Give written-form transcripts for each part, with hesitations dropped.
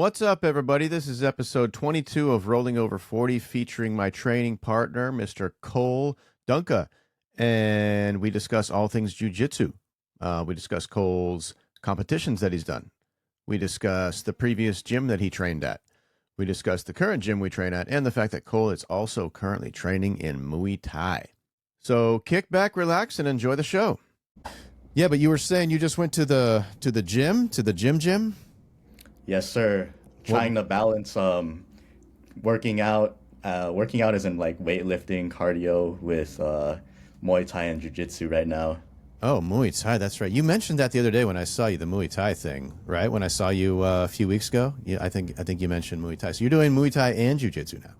What's up, everybody? This is episode 22 of Rolling Over 40, featuring my training partner, Mr. Cole Dungca. And we discuss all things jiu-jitsu. We discuss Cole's competitions that he's done. We discuss the previous gym that he trained at. We discuss the current gym we train at, and the fact that Cole is also currently training in Muay Thai. So kick back, relax, and enjoy the show. Yeah, but you were saying you just went to the gym? Yes, sir. Trying to balance working out. Working out isn't like weightlifting, cardio with Muay Thai and jiu-jitsu right now. Oh, Muay Thai, that's right. You mentioned that the other day when I saw you, the Muay Thai thing, right? When I saw you a few weeks ago. Yeah, I think you mentioned Muay Thai. So you're doing Muay Thai and jiu-jitsu now.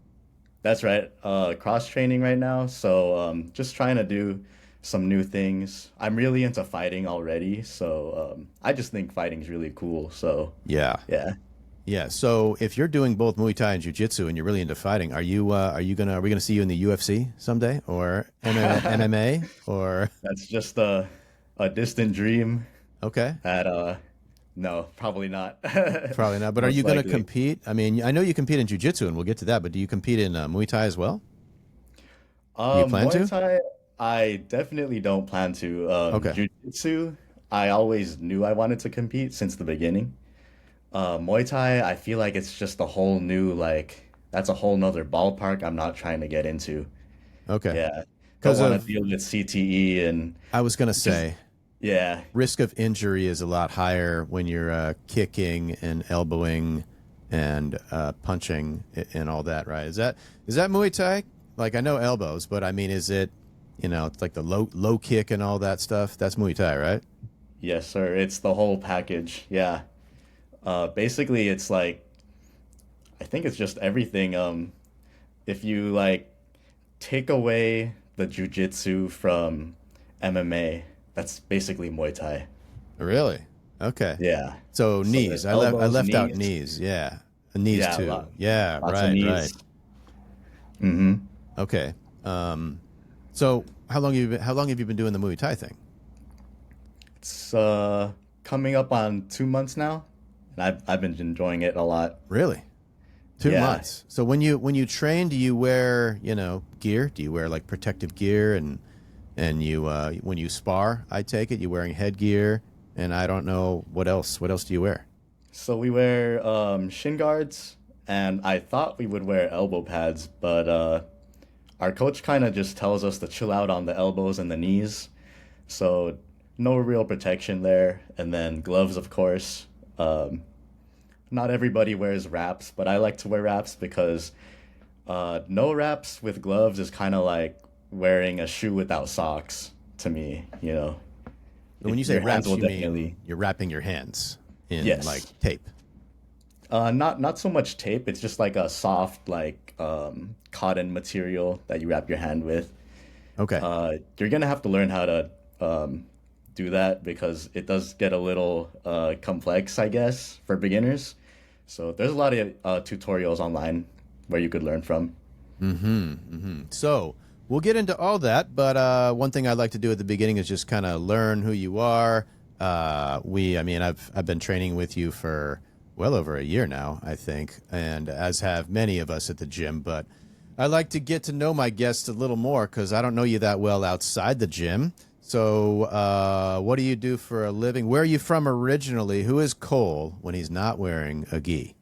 That's right. Cross training right now, so just trying to do some new things. I'm really into fighting already, so I just think fighting's really cool. So Yeah. yeah. Yeah. So if you're doing both Muay Thai and jiu-jitsu and you're really into fighting, are we gonna see you in the UFC someday or MMA or That's just a distant dream. okay. No, probably not. Probably not. But are Most you going to likely. compete? I mean, I know you compete in jiu-jitsu, and we'll get to that. But do you compete in Muay Thai as well? Do you plan Muay to? Thai, I definitely don't plan to. Okay. Jiu-jitsu, I always knew I wanted to compete since the beginning. Muay Thai, I feel like it's just a whole new, like, that's a whole nother ballpark I'm not trying to get into. Okay. Yeah. Don't Because want to of, deal with CTE and I was going to just, say, yeah. risk of injury is a lot higher when you're kicking and elbowing and punching and all that, right? Is that Muay Thai? Like, I know elbows, but I mean, is it, it's like the low kick and all that stuff? That's Muay Thai, right? Yes, sir. It's the whole package. Yeah. Basically, it's like, I think it's just everything. If you like take away the jujitsu from MMA, that's basically Muay Thai. Really? Okay. Yeah. So So knees. there's I elbows, left out knees. knees. Yeah. Knees Yeah, too. Yeah, lots of right. knees. hmm Okay. So how long have you been doing the Muay Thai thing? It's coming up on 2 months now, and I've been enjoying it a lot. Really? Two Yeah. months. So when you train, do you wear, gear? Do you wear like protective gear and you when you spar, I take it you're wearing headgear, and I don't know what else. What else do you wear? So we wear shin guards, and I thought we would wear elbow pads, but our coach kind of just tells us to chill out on the elbows and the knees. So no real protection there. And then gloves, of course. Not everybody wears wraps, but I like to wear wraps because no wraps with gloves is kind of like wearing a shoe without socks to me, you know. When you say Your hands wraps, will you definitely. mean you're wrapping your hands in like Yes. tape. Not so much tape. It's just like a soft like cotton material that you wrap your hand with. Okay. You're gonna have to learn how to do that because it does get a little complex, I guess, for beginners. So there's a lot of tutorials online where you could learn from. So we'll get into all that, but one thing I'd like to do at the beginning is just kind of learn who you are. I mean, I've been training with you for well over a year now, I think, and as have many of us at the gym. But I like to get to know my guests a little more because I don't know you that well outside the gym. So, what do you do for a living? Where are you from originally? Who is Cole when he's not wearing a gi?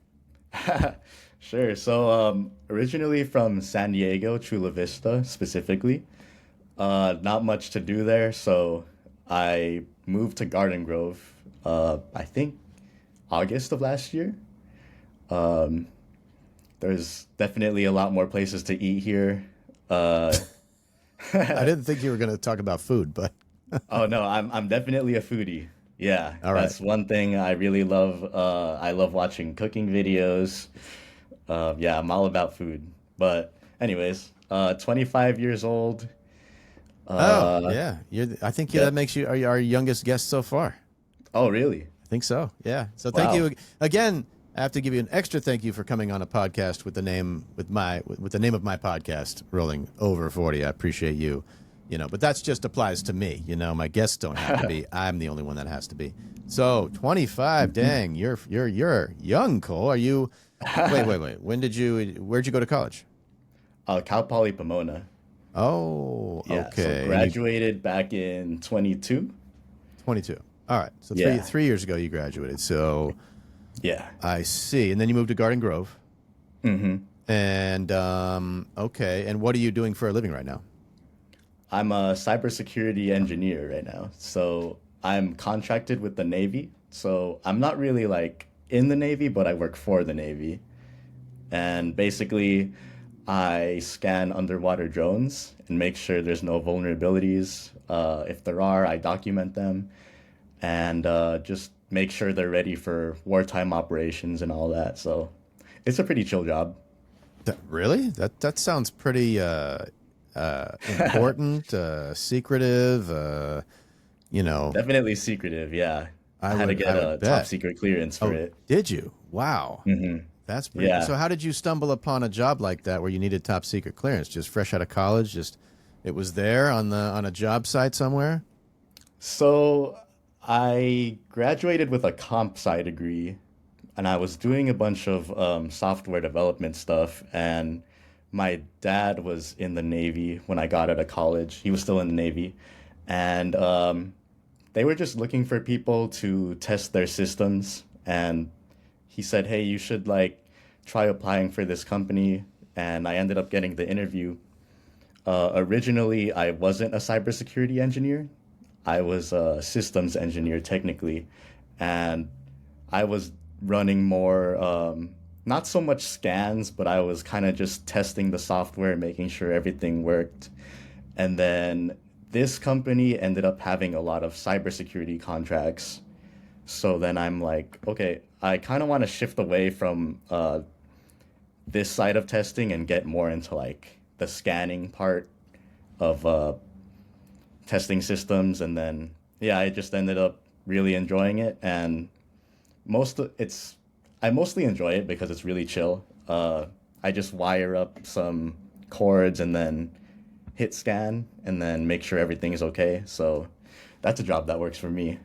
Sure. So originally from San Diego, Chula Vista specifically. Not much to do there, so I moved to Garden Grove. I think August of last year. Um, there's definitely a lot more places to eat here. Uh, I didn't think you were going to talk about food, but oh no, I'm definitely a foodie. Yeah, all right. that's one thing I really love. I love watching cooking videos. Yeah, I'm all about food. But anyways, 25 years old. Oh, Uh, yeah. I think yeah. that makes you our youngest guest so far. Oh, really? I think so. Yeah. So thank Wow. you again. I have to give you an extra thank you for coming on a podcast with the name of my podcast, Rolling Over 40. I appreciate you but that's just applies to me. My guests don't have to be. I'm the only one that has to be. So 25, dang, you're young, Cole. Are you? Wait. Where'd you go to college? Cal Poly Pomona. Oh, Yeah, so okay. And you graduated back in 22. 22. All right. So Yeah, 3 years ago you graduated. So yeah. I see. And then you moved to Garden Grove. hmm And okay. And what are you doing for a living right now? I'm a cybersecurity engineer right now. So I'm contracted with the Navy. So I'm not really like in the Navy, but I work for the Navy. And basically, I scan underwater drones and make sure there's no vulnerabilities. If there are, I document them and just make sure they're ready for wartime operations and all that. So it's a pretty chill job. Really? That sounds pretty important, secretive. You know, Definitely secretive, yeah. I had to I get would a top bet. secret clearance for Oh, it. did you? Wow. That's pretty cool. Yeah. So how did you stumble upon a job like that where you needed top secret clearance? Just fresh out of college, just it was there on a job site somewhere? So I graduated with a comp sci degree and I was doing a bunch of software development stuff. And my dad was in the Navy when I got out of college. He was still in the Navy. And they were just looking for people to test their systems. And he said, "Hey, you should like try applying for this company." And I ended up getting the interview. Originally, I wasn't a cybersecurity engineer. I was a systems engineer technically, and I was running more, not so much scans, but I was kind of just testing the software, making sure everything worked. And then this company ended up having a lot of cybersecurity contracts. So then I'm like, okay, I kind of want to shift away from this side of testing and get more into like the scanning part of testing systems. And then, yeah, I just ended up really enjoying it. And I mostly enjoy it because it's really chill. I just wire up some cords and then hit scan and then make sure everything is okay. So that's a job that works for me.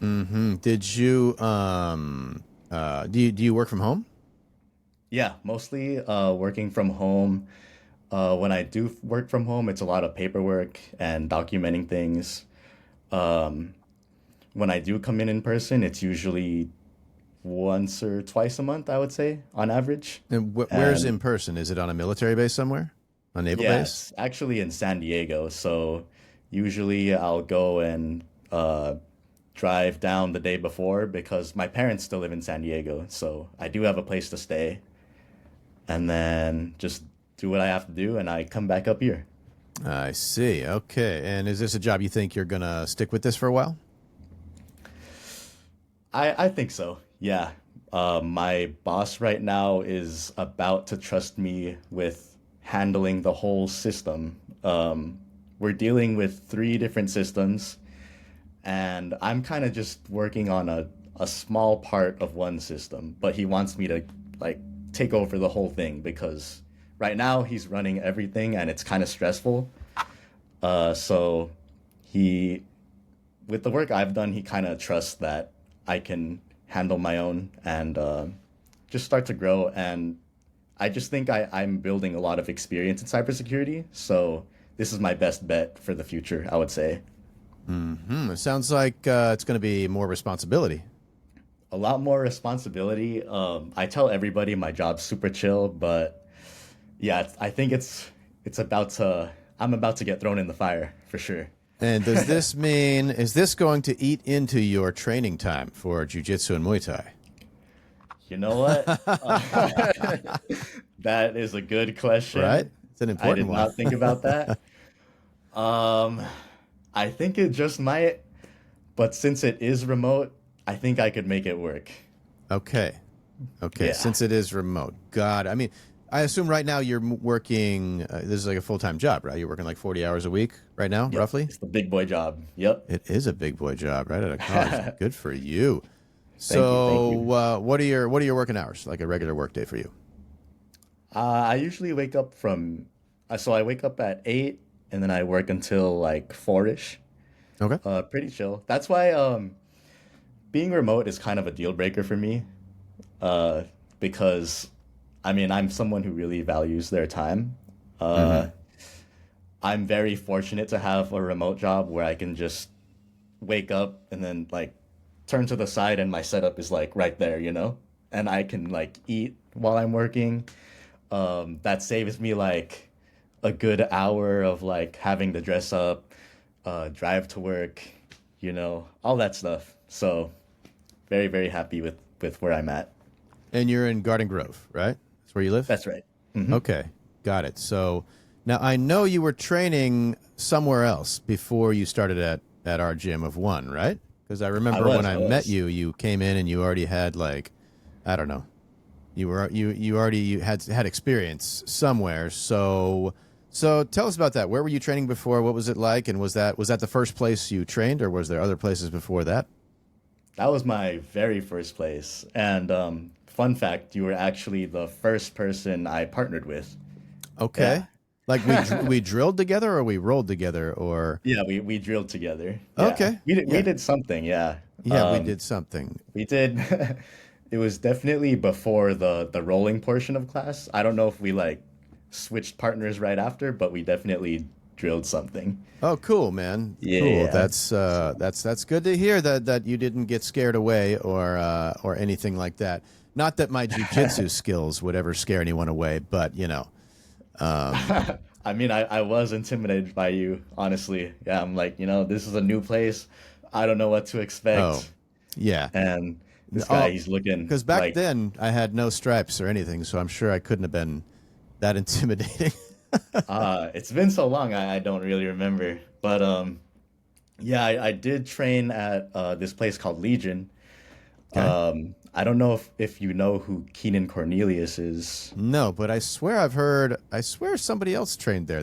Did you do you work from home? Yeah, mostly working from home. When I do work from home, it's a lot of paperwork and documenting things. Um, when I do come in person, it's usually once or twice a month, I would say, on average. And where's And in person? Is it on a military base somewhere? A naval yeah, base? it's actually in San Diego. So usually I'll go and drive down the day before because my parents still live in San Diego. So I do have a place to stay and then just do what I have to do and I come back up here. I see. Okay. And is this a job you think you're gonna stick with this for a while? I think so. Yeah. My boss right now is about to trust me with handling the whole system. We're dealing with three different systems, and I'm kind of just working on a small part of one system, but he wants me to like take over the whole thing because right now he's running everything and it's kind of stressful. So he, with the work I've done, he kind of trusts that I can handle my own and just start to grow. And I just think I'm building a lot of experience in cybersecurity. So this is my best bet for the future, I would say. It sounds like it's going to be more responsibility. A lot more responsibility. I tell everybody my job's super chill, but yeah, I think it's about to. I'm about to get thrown in the fire for sure. And does this mean, is this going to eat into your training time for jiu-jitsu and Muay Thai? You know what? That is a good Right? question. It's an I important did one. not think about that. Um, I think it just might, but since it is remote, I think I could make it work. Okay. Okay. Yeah. Since it is remote. God, I mean, I assume right now you're working, this is like a full-time job, right? You're working like 40 hours a week right now, Yep. roughly? It's the big boy job. Yep. It is a big boy job right out of college. Good for you. Thank you. Thank So, you. what are your working hours? Like a regular work day for you? I usually wake up from, so I wake up at 8 and then I work until like 4-ish. Okay. Pretty chill. That's why being remote is kind of a deal breaker for me. Uh, because I mean, I'm someone who really values their time. Mm-hmm. Uh, I'm very fortunate to have a remote job where I can just wake up and then like turn to the side and my setup is like right there, and I can like eat while I'm working. That saves me like a good hour of like having to dress up, drive to work, all that stuff. So very, very happy with where I'm at. And you're in Garden Grove, right? That's where you live? That's right. Hmm. Okay, got it. So now I know you were training somewhere else before you started at our gym of one, right? Because I I remember when was, I I met was. you, you came in and you already had like, I don't know, you already you had experience somewhere. So tell us about that. Where were you training before? What was it like? And was that the first place you trained, or was there other places before that? That was my very first place. And fun fact, you were actually the first person I partnered with. Yeah. Okay, like we drilled together, or we rolled together, or Yeah, we drilled together. Yeah. okay, We yeah, did something, yeah. yeah, we did something. We did. It was definitely before the rolling portion of class. I don't know if we like switched partners right after, but we definitely drilled something. Oh, cool, man. Cool. Yeah. That's good to hear that you didn't get scared away or anything like that. Not that my jujitsu skills would ever scare anyone away, but um, I mean, I was intimidated by you, honestly. Yeah, I'm like, this is a new place. I don't know what to oh, expect. yeah. And this guy, Oh, he's looking because back like, then I had no stripes or anything, so I'm sure I couldn't have been that intimidating. it's been so long, I don't really remember. But yeah, I did train at this place called Legion. Okay. I don't know if you know who Keenan Cornelius is. No, but I swear somebody else trained there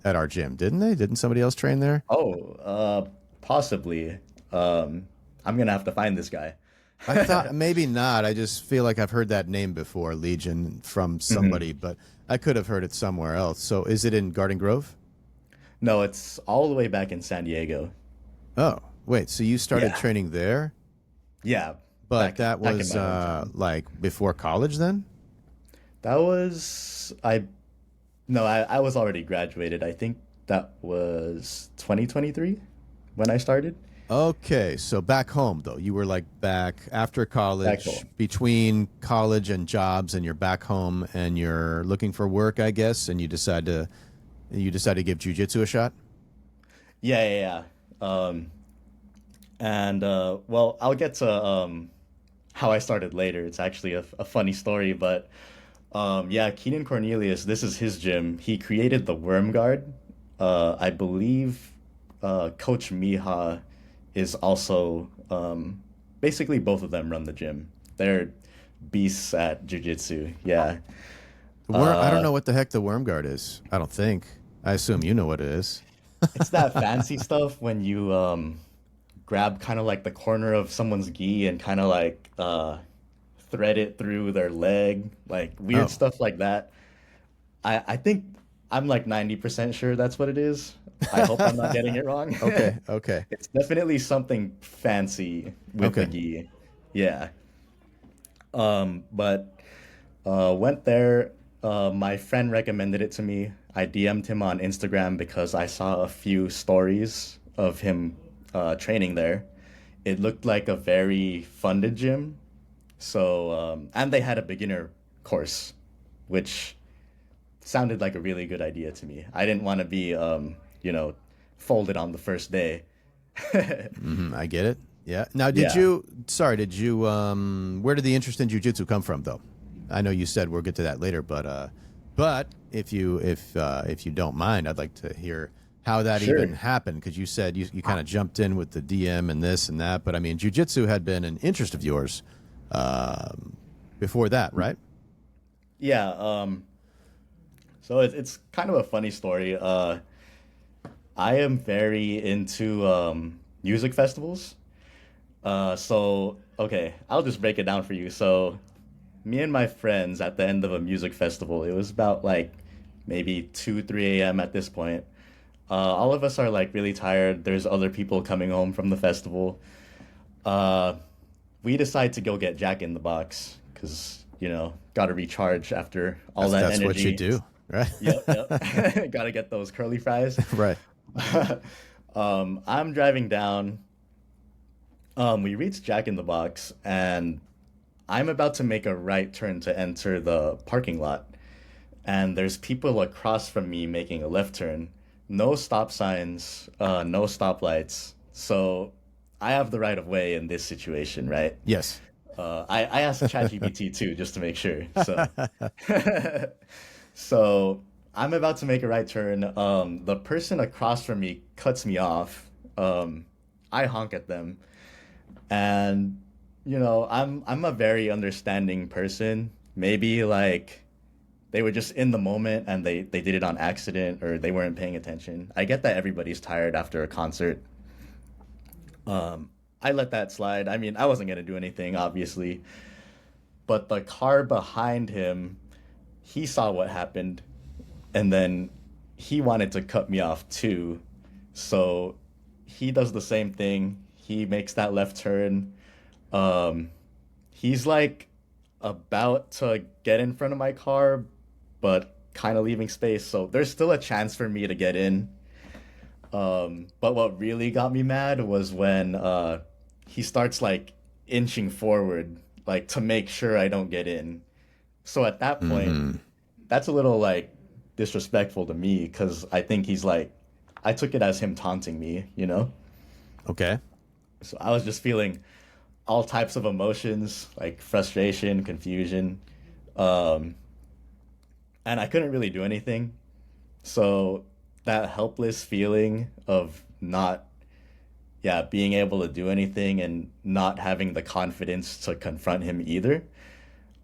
at our gym, didn't they? Didn't somebody else train there? Oh, possibly. I'm gonna have to find this guy. I thought maybe not. I just feel like I've heard that name before, Legion, from Mhm. somebody, but I could have heard it somewhere else. So is it in Garden Grove? No, it's all the way back in San Diego. Oh, wait. So you started Yeah, training there, yeah, but back that back in was my hometown. like before college then? That was I no, I was already graduated. I think that was 2023 when I started Okay, so back home though, you were like back after back college, home. between college and jobs, and you're back home and you're looking for work, I guess, and you decide to give jujitsu a shot. Yeah, yeah, yeah. And well, I'll get to how I started later. It's actually a funny story, but yeah, Keenan Cornelius, this is his gym. He created the Worm Guard. I believe Coach Miha is also basically both of them run the gym. They're beasts at jiu-jitsu. Yeah. The worm. I don't Uh, know what the heck the worm guard is. I don't think. I assume you know what it is. it's that fancy stuff when you grab kind of like the corner of someone's gi and kind of like thread it through their leg, like weird Oh, stuff like that. I think I'm like 90% sure that's what it is. I hope I'm not getting it wrong. okay, okay, It's definitely something fancy with the okay. gi. Yeah. But went there. My friend recommended it to me. I DM'd him on Instagram because I saw a few stories of him training there. It looked like a very funded gym. So, and they had a beginner course, which sounded like a really good idea to me. I didn't want to be, folded on the first day. I get it. Yeah. Now, did Yeah, you? Sorry, did you? Where did the interest in jujitsu come from, though? I know you said we'll get to that later, but if you don't mind, I'd like to hear how that even sure. happened because you said you kind of jumped in with the DM and this and that, but I mean, jujitsu had been an interest of yours before that, right? Yeah, so it's kind of a funny story. I am very into music festivals. So okay, I'll just break it down for you. So me and my friends at the end of a music festival, it was about like maybe 2, 3 a.m. at this point. All of us are like really tired. There's other people coming home from the festival. Uh, we decide to go get Jack in the Box because, got to recharge after all that That's what you energy. do, right? Yep, yep. Got to get those curly fries. Right. I'm driving down. We reach Jack in the Box, and I'm about to make a right turn to enter the parking lot. And there's people across from me making a left turn. No stop signs, no stoplights. So I have the right of way in this situation, right? Yes. I asked ChatGPT too, just to make sure. So, so I'm about to make a right turn. The person across from me cuts me off. I honk at them, and I'm a very understanding person. Maybe like they were just in the moment and they did it on accident or they weren't paying attention. I get that everybody's tired after a concert. I let that slide. I mean, I wasn't gonna do anything, obviously, but the car behind him, he saw what happened, and then he wanted to cut me off too. So he does the same thing. He makes that left turn. Um, he's like about to get in front of my car, but kind of leaving space. So there's still a chance for me to get in. But what really got me mad was when he starts like inching forward, like to make sure I don't get in. So at that point, that's a little like disrespectful to me because I think he's like, I took it as him taunting me. Okay. So I was just feeling all types of emotions like frustration, confusion, um, and I couldn't really do anything. So that helpless feeling of not, yeah, being able to do anything and not having the confidence to confront him either,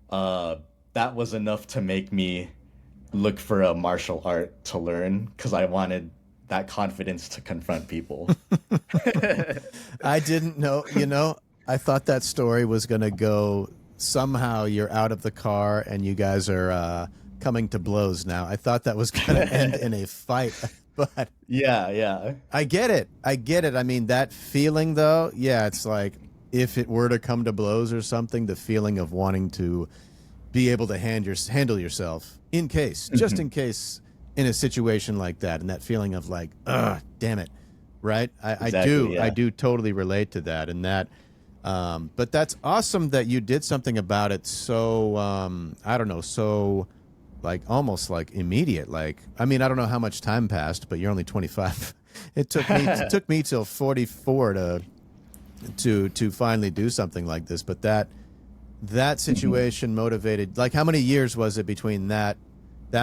uh, that was enough to make me look for a martial art to learn because I wanted that confidence to confront people. I didn't know, I thought that story was going to go somehow you're out of the car and you guys are coming to blows now. I thought that was going to end in a fight, but Yeah, yeah. I get it. I get it. I mean, that feeling though, yeah, it's like if it were to come to blows or something, the feeling of wanting to be able to handle yourself in case, just in case in a situation like that. And that feeling of like, damn it. Right. Exactly, I yeah. do totally relate to that. And that, but that's awesome that you did something about it. So, I don't know. So like almost like immediate, like, I mean, I don't know how much time passed, but you're only 25. It took me till 44 to finally do something like this. But that situation motivated, like, how many years was it between that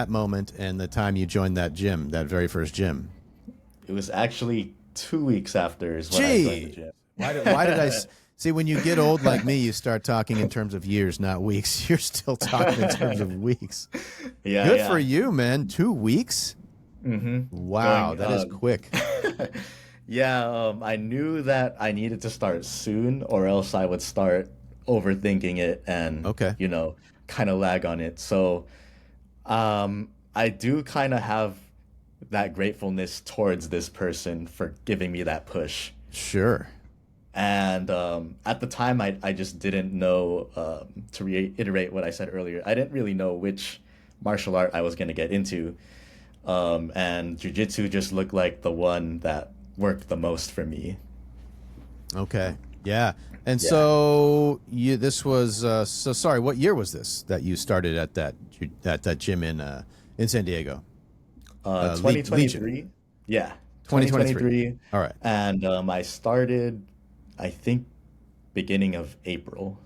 moment and the time you joined that gym, that very first gym? It was actually 2 weeks after is when I joined the Gee, gym. why did see, when you get old like me, you start talking in terms of years, not weeks. You're still talking in terms of weeks. Yeah, Good yeah. for you, man. 2 weeks? Wow, Going, that is quick. yeah, I knew that I needed to start soon, or else I would start overthinking it and, Okay. kind of lag on it. So, I do kind of have that gratefulness towards this person for giving me that push. Sure. And at the time, I just didn't know, to reiterate what I said earlier, I didn't really know which martial art I was going to get into. And jiu-jitsu just looked like the one that worked the most for me. Okay. Yeah. And Yeah. so this was so sorry. What year was this that you started at that gym in San Diego? Legion. 2023. Yeah. 2023. All right. And I started, I think, beginning of April.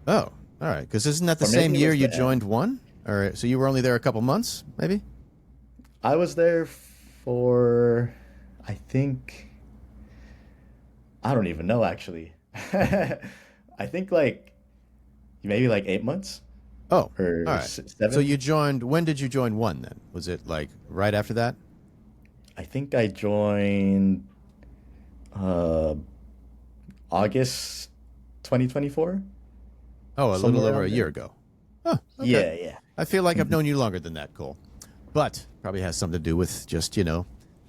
Oh, all right. Because isn't that the Or maybe same it year was you the joined end. one? Or so you were only there a couple months, maybe? I was there for, I think, I don't even know actually. I think like maybe like 8 months Oh, all or right. So seven. you joined. When did you join one then? Was it like right after that? I think I joined uh, August 2024, Oh, a little somewhere over a around year there. ago. Oh, okay. Yeah, yeah. I feel like I've known you longer than that, Cole. But probably has something to do with just,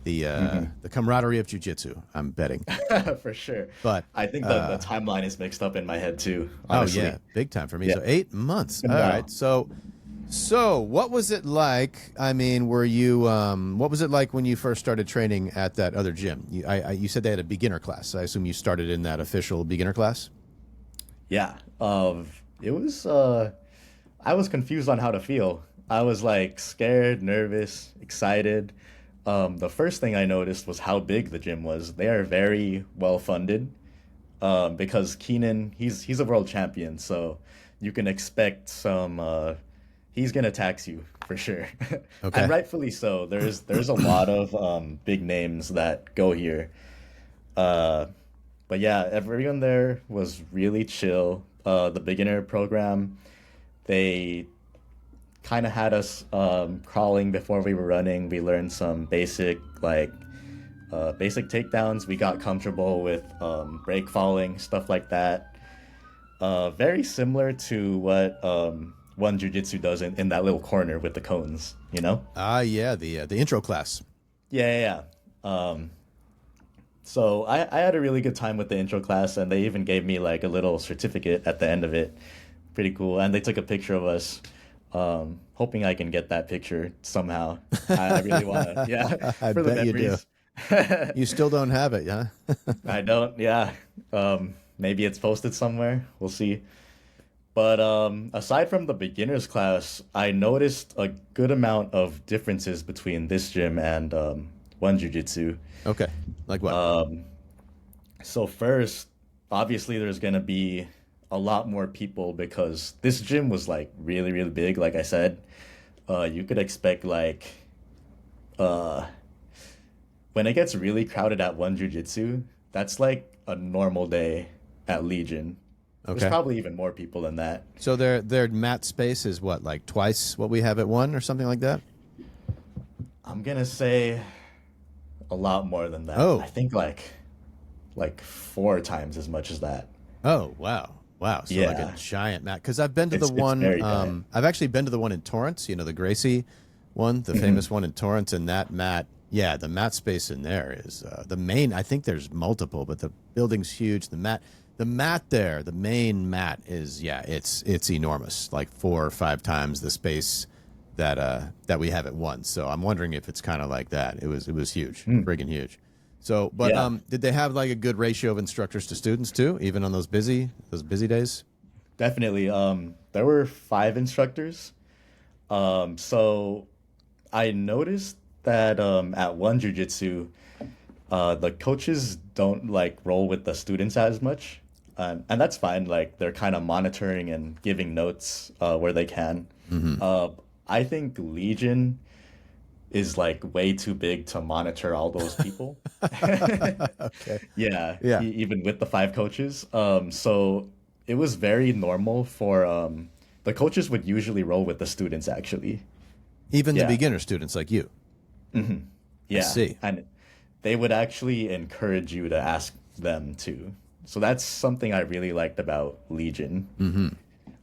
the camaraderie of jiu-jitsu, I'm betting. For sure. But I think the timeline is mixed up in my head too, oh honestly. yeah, big time for me. Yeah. So 8 months. All Wow. right. So what was it like? I mean, were you what was it like when you first started training at that other gym? You said they had a beginner class. I assume you started in that official beginner class? Yeah. It was I was confused on how to feel. I was like scared, nervous, excited. The first thing I noticed was how big the gym was. They are very well funded. Because Keenan, he's a world champion, so you can expect some he's gonna tax you for sure. Okay. And rightfully so. There's a lot of big names that go here. Uh, but yeah, everyone there was really chill. The beginner program, they kind of had us crawling before we were running. We learned some basic takedowns. We got comfortable with break falling, stuff like that. Very similar to what one jiu-jitsu does in that little corner with the cones, you know? Yeah, the intro class. Yeah. So I had a really good time with the intro class, and they even gave me like a little certificate at the end of it. Pretty cool. And they took a picture of us. Hoping I can get that picture somehow. I really want to. Yeah, I for the bet you do. memories. You still don't have it, huh? I don't. Yeah. Maybe it's posted somewhere. We'll see. But aside from the beginners class, I noticed a good amount of differences between this gym and One Jiu-Jitsu. Okay. Like what? So first, obviously, there's gonna be a lot more people because this gym was like really, really big. Like I said, you could expect like uh, when it gets really crowded at One Jiu-Jitsu, that's like a normal day at Legion. There's Okay. probably even more people than that. So their mat space is what, like twice what we have at one or something like that? I'm gonna say a lot more than that. Oh. I think like 4 times as much as that. Oh, wow. Wow. So like a Yeah. giant mat. Because I've been to the It's one, very giant. I've actually been to the one in Torrance, you know, the Gracie one, the famous one in Torrance, and that mat, yeah, the mat space in there is the main, I think there's multiple, but the building's huge. The mat there, the main mat is, yeah, it's enormous, like 4 or 5 times the space that we have at one. So I'm wondering if it's kind of like that. It was huge, friggin' huge. So, but Yeah. did they have like a good ratio of instructors to students too, even on those busy days? Definitely. There were 5 instructors. So I noticed that at One Jiu-Jitsu, the coaches don't like roll with the students as much. And that's fine. Like they're kind of monitoring and giving notes where they can. I think Legion is like way too big to monitor all those people. Okay. Yeah, Yeah. even with the 5 coaches. So it was very normal for the coaches would usually roll with the students actually. Even the Yeah. beginner students like you. Yeah, see. and they would actually encourage you to ask them too. So that's something I really liked about Legion.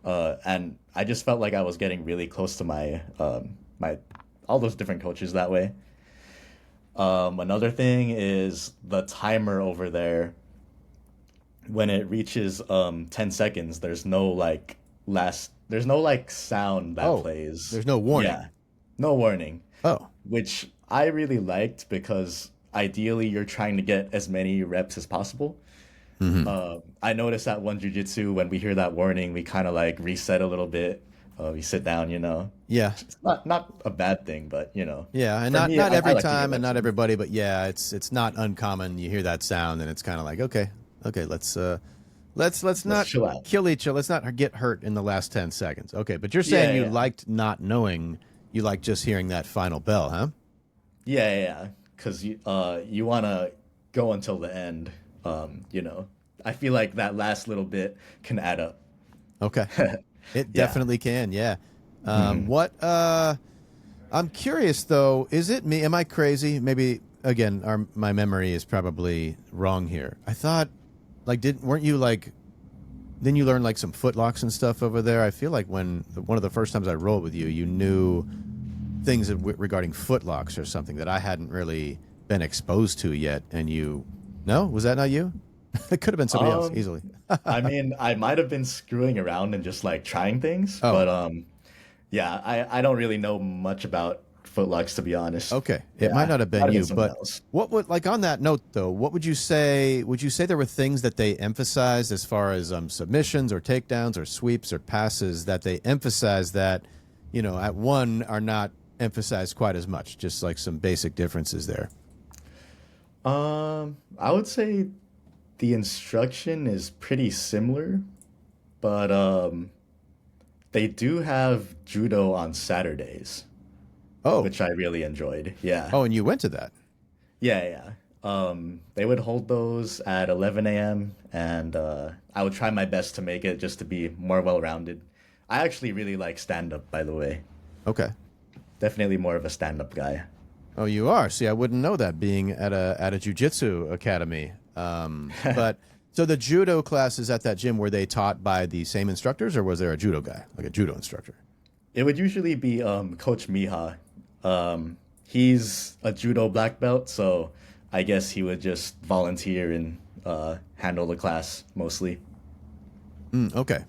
And I just felt like I was getting really close to my all those different coaches that way. Another thing is the timer over there. When it reaches 10 seconds, there's no like sound that Oh, plays. there's no warning. Yeah, no warning, Oh, which I really liked because ideally you're trying to get as many reps as possible. I noticed that One Jiu-Jitsu, when we hear that warning, we kind of like reset a little bit. We sit down, you know. yeah. It's not a bad thing, but you know. Yeah, and For not me, not I every like to hear time that and not too. everybody, but yeah, it's not uncommon. You hear that sound and it's kind of like, okay, let's not chill out. kill each other. Let's not get hurt in the last 10 seconds. Okay, but you're saying Yeah, you yeah. liked not knowing, you liked just hearing that final bell, huh? Yeah. Because you want to go until the end. You know, I feel like that last little bit can add up. Okay. It Yeah. definitely can, yeah. What I'm curious though, is it me? Am I crazy? Maybe again, my memory is probably wrong here. I thought like weren't you like then you learn like some footlocks and stuff over there? I feel like when one of the first times I rolled with you, you knew things regarding footlocks or something that I hadn't really been exposed to yet. And you, no, was that not you? It could have been somebody else Um, easily. I mean, I might have been screwing around and just like trying things, Oh, but yeah, I don't really know much about footlocks to be honest. okay. It might Yeah, not have might been have been you, someone but else. what would, like on that note though, what would you say? Would you say there were things that they emphasized as far as submissions or takedowns or sweeps or passes that they emphasized that, at one are not emphasized quite as much, just like some basic differences there? I would say the instruction is pretty similar, but they do have judo on Saturdays, Oh, which I really enjoyed. Yeah. oh, and you went to that. Yeah, yeah. They would hold those at 11 a.m. and I would try my best to make it just to be more well-rounded. I actually really like stand-up, by the way. Okay. Definitely more of a stand-up guy. Oh, you are. See, I wouldn't know that being at a jiu-jitsu academy. But so the judo classes at that gym, were they taught by the same instructors, or was there a judo guy, like a judo instructor? It would usually be Coach Miha. He's a judo black belt, so I guess he would just volunteer and handle the class mostly. Okay.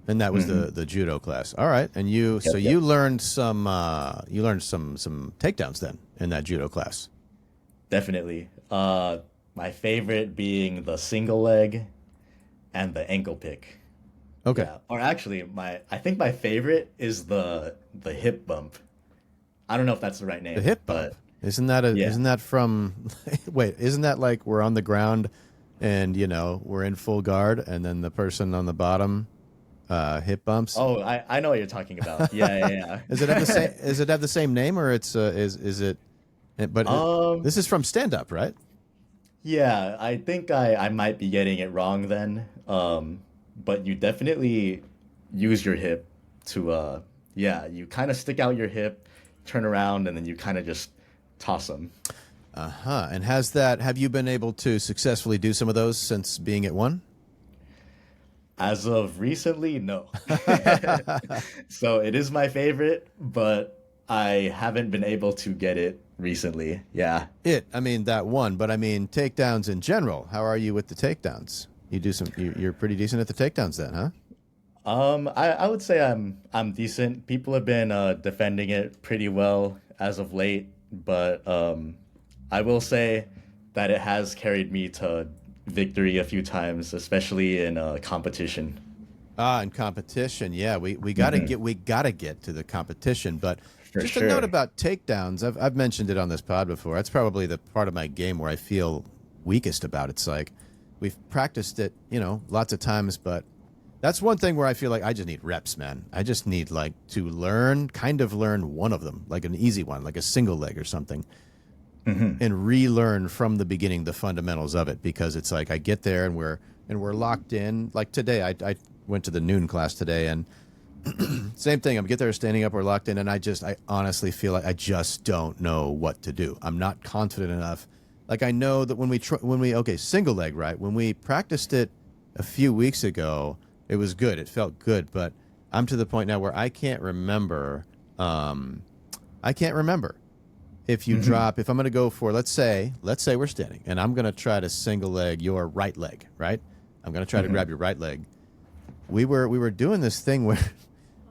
And that was the judo class. All right. And so Yep, yep. you learned some takedowns then in that judo class. Definitely. My favorite being the single leg and the ankle pick. Okay. Yeah. Or actually, I think my favorite is the hip bump. I don't know if that's the right The name, hip bump. but yeah. Isn't that from wait, isn't that like we're on the ground and we're in full guard and then the person on the bottom hip bumps? Oh, I know what you're talking about. Yeah, yeah, Does it have the same name, or is it but yeah. this is from stand up, right? Yeah, I think I might be getting it wrong then. But you definitely use your hip to yeah, you kind of stick out your hip, turn around, and then you kind of just toss them. Uh-huh. And have you been able to successfully do some of those since being at one? As of recently, no. So it is my favorite, but I haven't been able to get it recently. Yeah. I mean that one, but I mean takedowns in general. How are you with the takedowns? You're pretty decent at the takedowns then, huh? I would say I'm decent. People have been defending it pretty well as of late, but I will say that it has carried me to victory a few times, especially in competition. Ah, in competition, yeah, Hmm. we gotta get to the competition. But For just a note sure. about takedowns. I've mentioned it on this pod before. That's probably the part of my game where I feel weakest about. It's like we've practiced it, lots of times, but that's one thing where I feel like I just need reps, man. I just need like to kind of learn one of them, like an easy one, like a single leg or something, Hmm. and relearn from the beginning the fundamentals of it, because it's like I get there and we're locked in. Like today, I went to the noon class today, and same thing. I'm get there standing up, we're locked in, and I honestly feel like I just don't know what to do. I'm not confident enough. Like I know that okay, single leg, right? When we practiced it a few weeks ago, it was good. It felt good, but I'm to the point now where I can't remember. I can't remember Hmm. if I'm going to go for, let's say we're standing and I'm going to try to single leg your right leg, right? I'm going to try to Hmm. grab your right leg. We were doing this thing where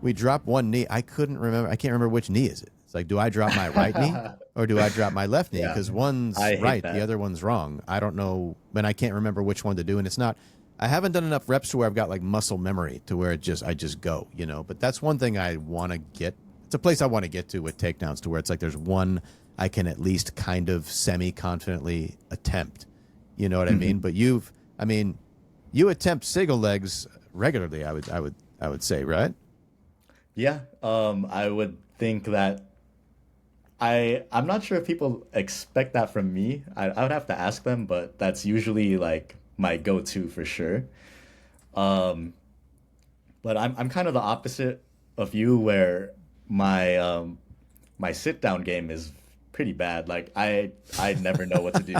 we drop one knee. I couldn't remember. I can't remember which knee is it. It's like, do I drop my right knee or do I drop my left knee? Yeah, Because one's I hate right, the that. other one's wrong. I don't know, and I can't remember which one to do. And it's not. I haven't done enough reps to where I've got like muscle memory to where I just go, But that's one thing I want to get. It's a place I want to get to with takedowns, to where it's like there's one I can at least kind of semi confidently attempt. You know what I mean? Hmm. But I mean, you attempt single legs regularly. I would say, right? Yeah, I would think that I'm not sure if people expect that from me. I would have to ask them, but that's usually like my go-to for sure. Um, but I'm kind of the opposite of you, where my my sit down game is pretty bad. Like I never know what to do.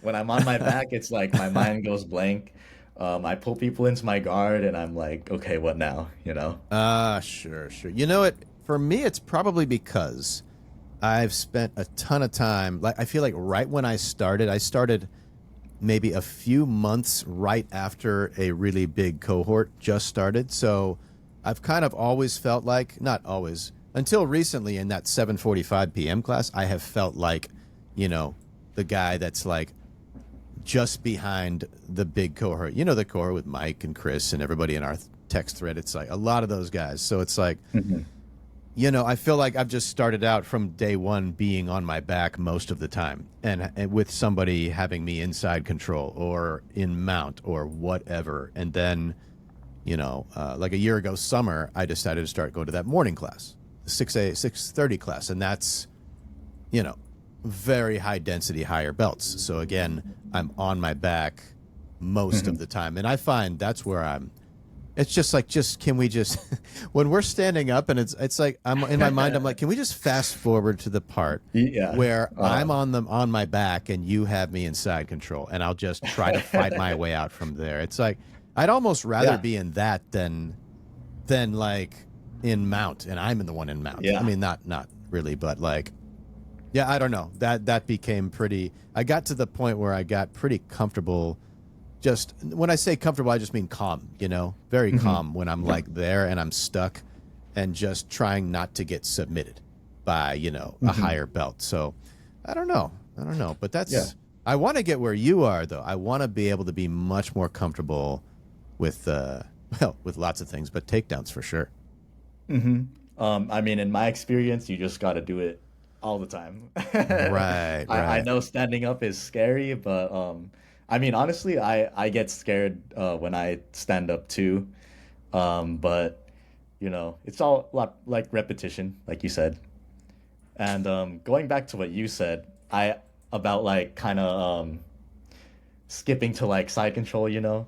When I'm on my back, it's like my mind goes blank. I pull people into my guard, and I'm like, okay, what now? You know? Ah, sure, sure. You know it. For me, it's probably because I've spent a ton of time. Like I feel like right when I started maybe a few months right after a really big cohort just started. So I've kind of always felt like, not always, until recently in that 7:45 p.m. class, I have felt like, you know, the guy that's like just behind the big cohort. You know, the cohort with Mike and Chris and everybody in our text thread. It's like a lot of those guys. So it's like, Hmm. you know, I feel like I've just started out from day one being on my back most of the time, and with somebody having me inside control or in mount or whatever. And then, you know, like a year ago, summer, I decided to start going to that morning class, the 6:30 class, and that's, you know, very high density, higher belts. So again, I'm on my back most of Hmm. the time, and I find that's where I'm. It's just like, just can we just when we're standing up and it's like I'm in my mind, I'm like, can we just fast forward to the part Yeah. where I'm on my back and you have me inside control, and I'll just try to fight my way out from there. It's like I'd almost rather Yeah. be in that than like in mount, and I'm in the one in mount. I Yeah. mean, not really, but like, yeah, I don't know. That became pretty. I got to the point where I got pretty comfortable. Just when I say comfortable, I just mean calm. You know, very Hmm. calm when I'm like there and I'm stuck, and just trying not to get submitted by, you know, a Hmm. higher belt. So I don't know. I don't know, but Yeah. that's. I want to get where you are though. I want to be able to be much more comfortable with well, with lots of things, but takedowns for sure. Hmm. I mean, in my experience, you just got to do it all the time. Right, I right. know standing up is scary, but I mean, honestly, I get scared when I stand up too. But you know, it's all lot like repetition, like you said. And going back to what you said, I about like kind of skipping to like side control, you know.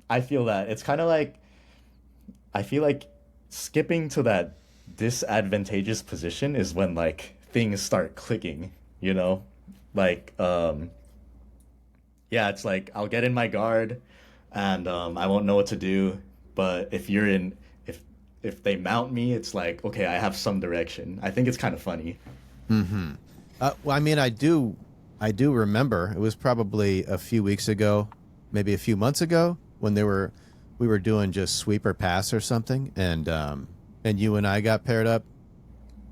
I feel that it's kind of like I feel like skipping to that disadvantageous position is when like things start clicking, you know? Like yeah, it's like I'll get in my guard and I won't know what to do, but if they mount me, it's like okay, I have some direction. I think it's kind of funny. Mm-hmm. Well, I mean, I do remember it was probably a few weeks ago, maybe a few months ago, when we were doing just sweep or pass or something, and you and I got paired up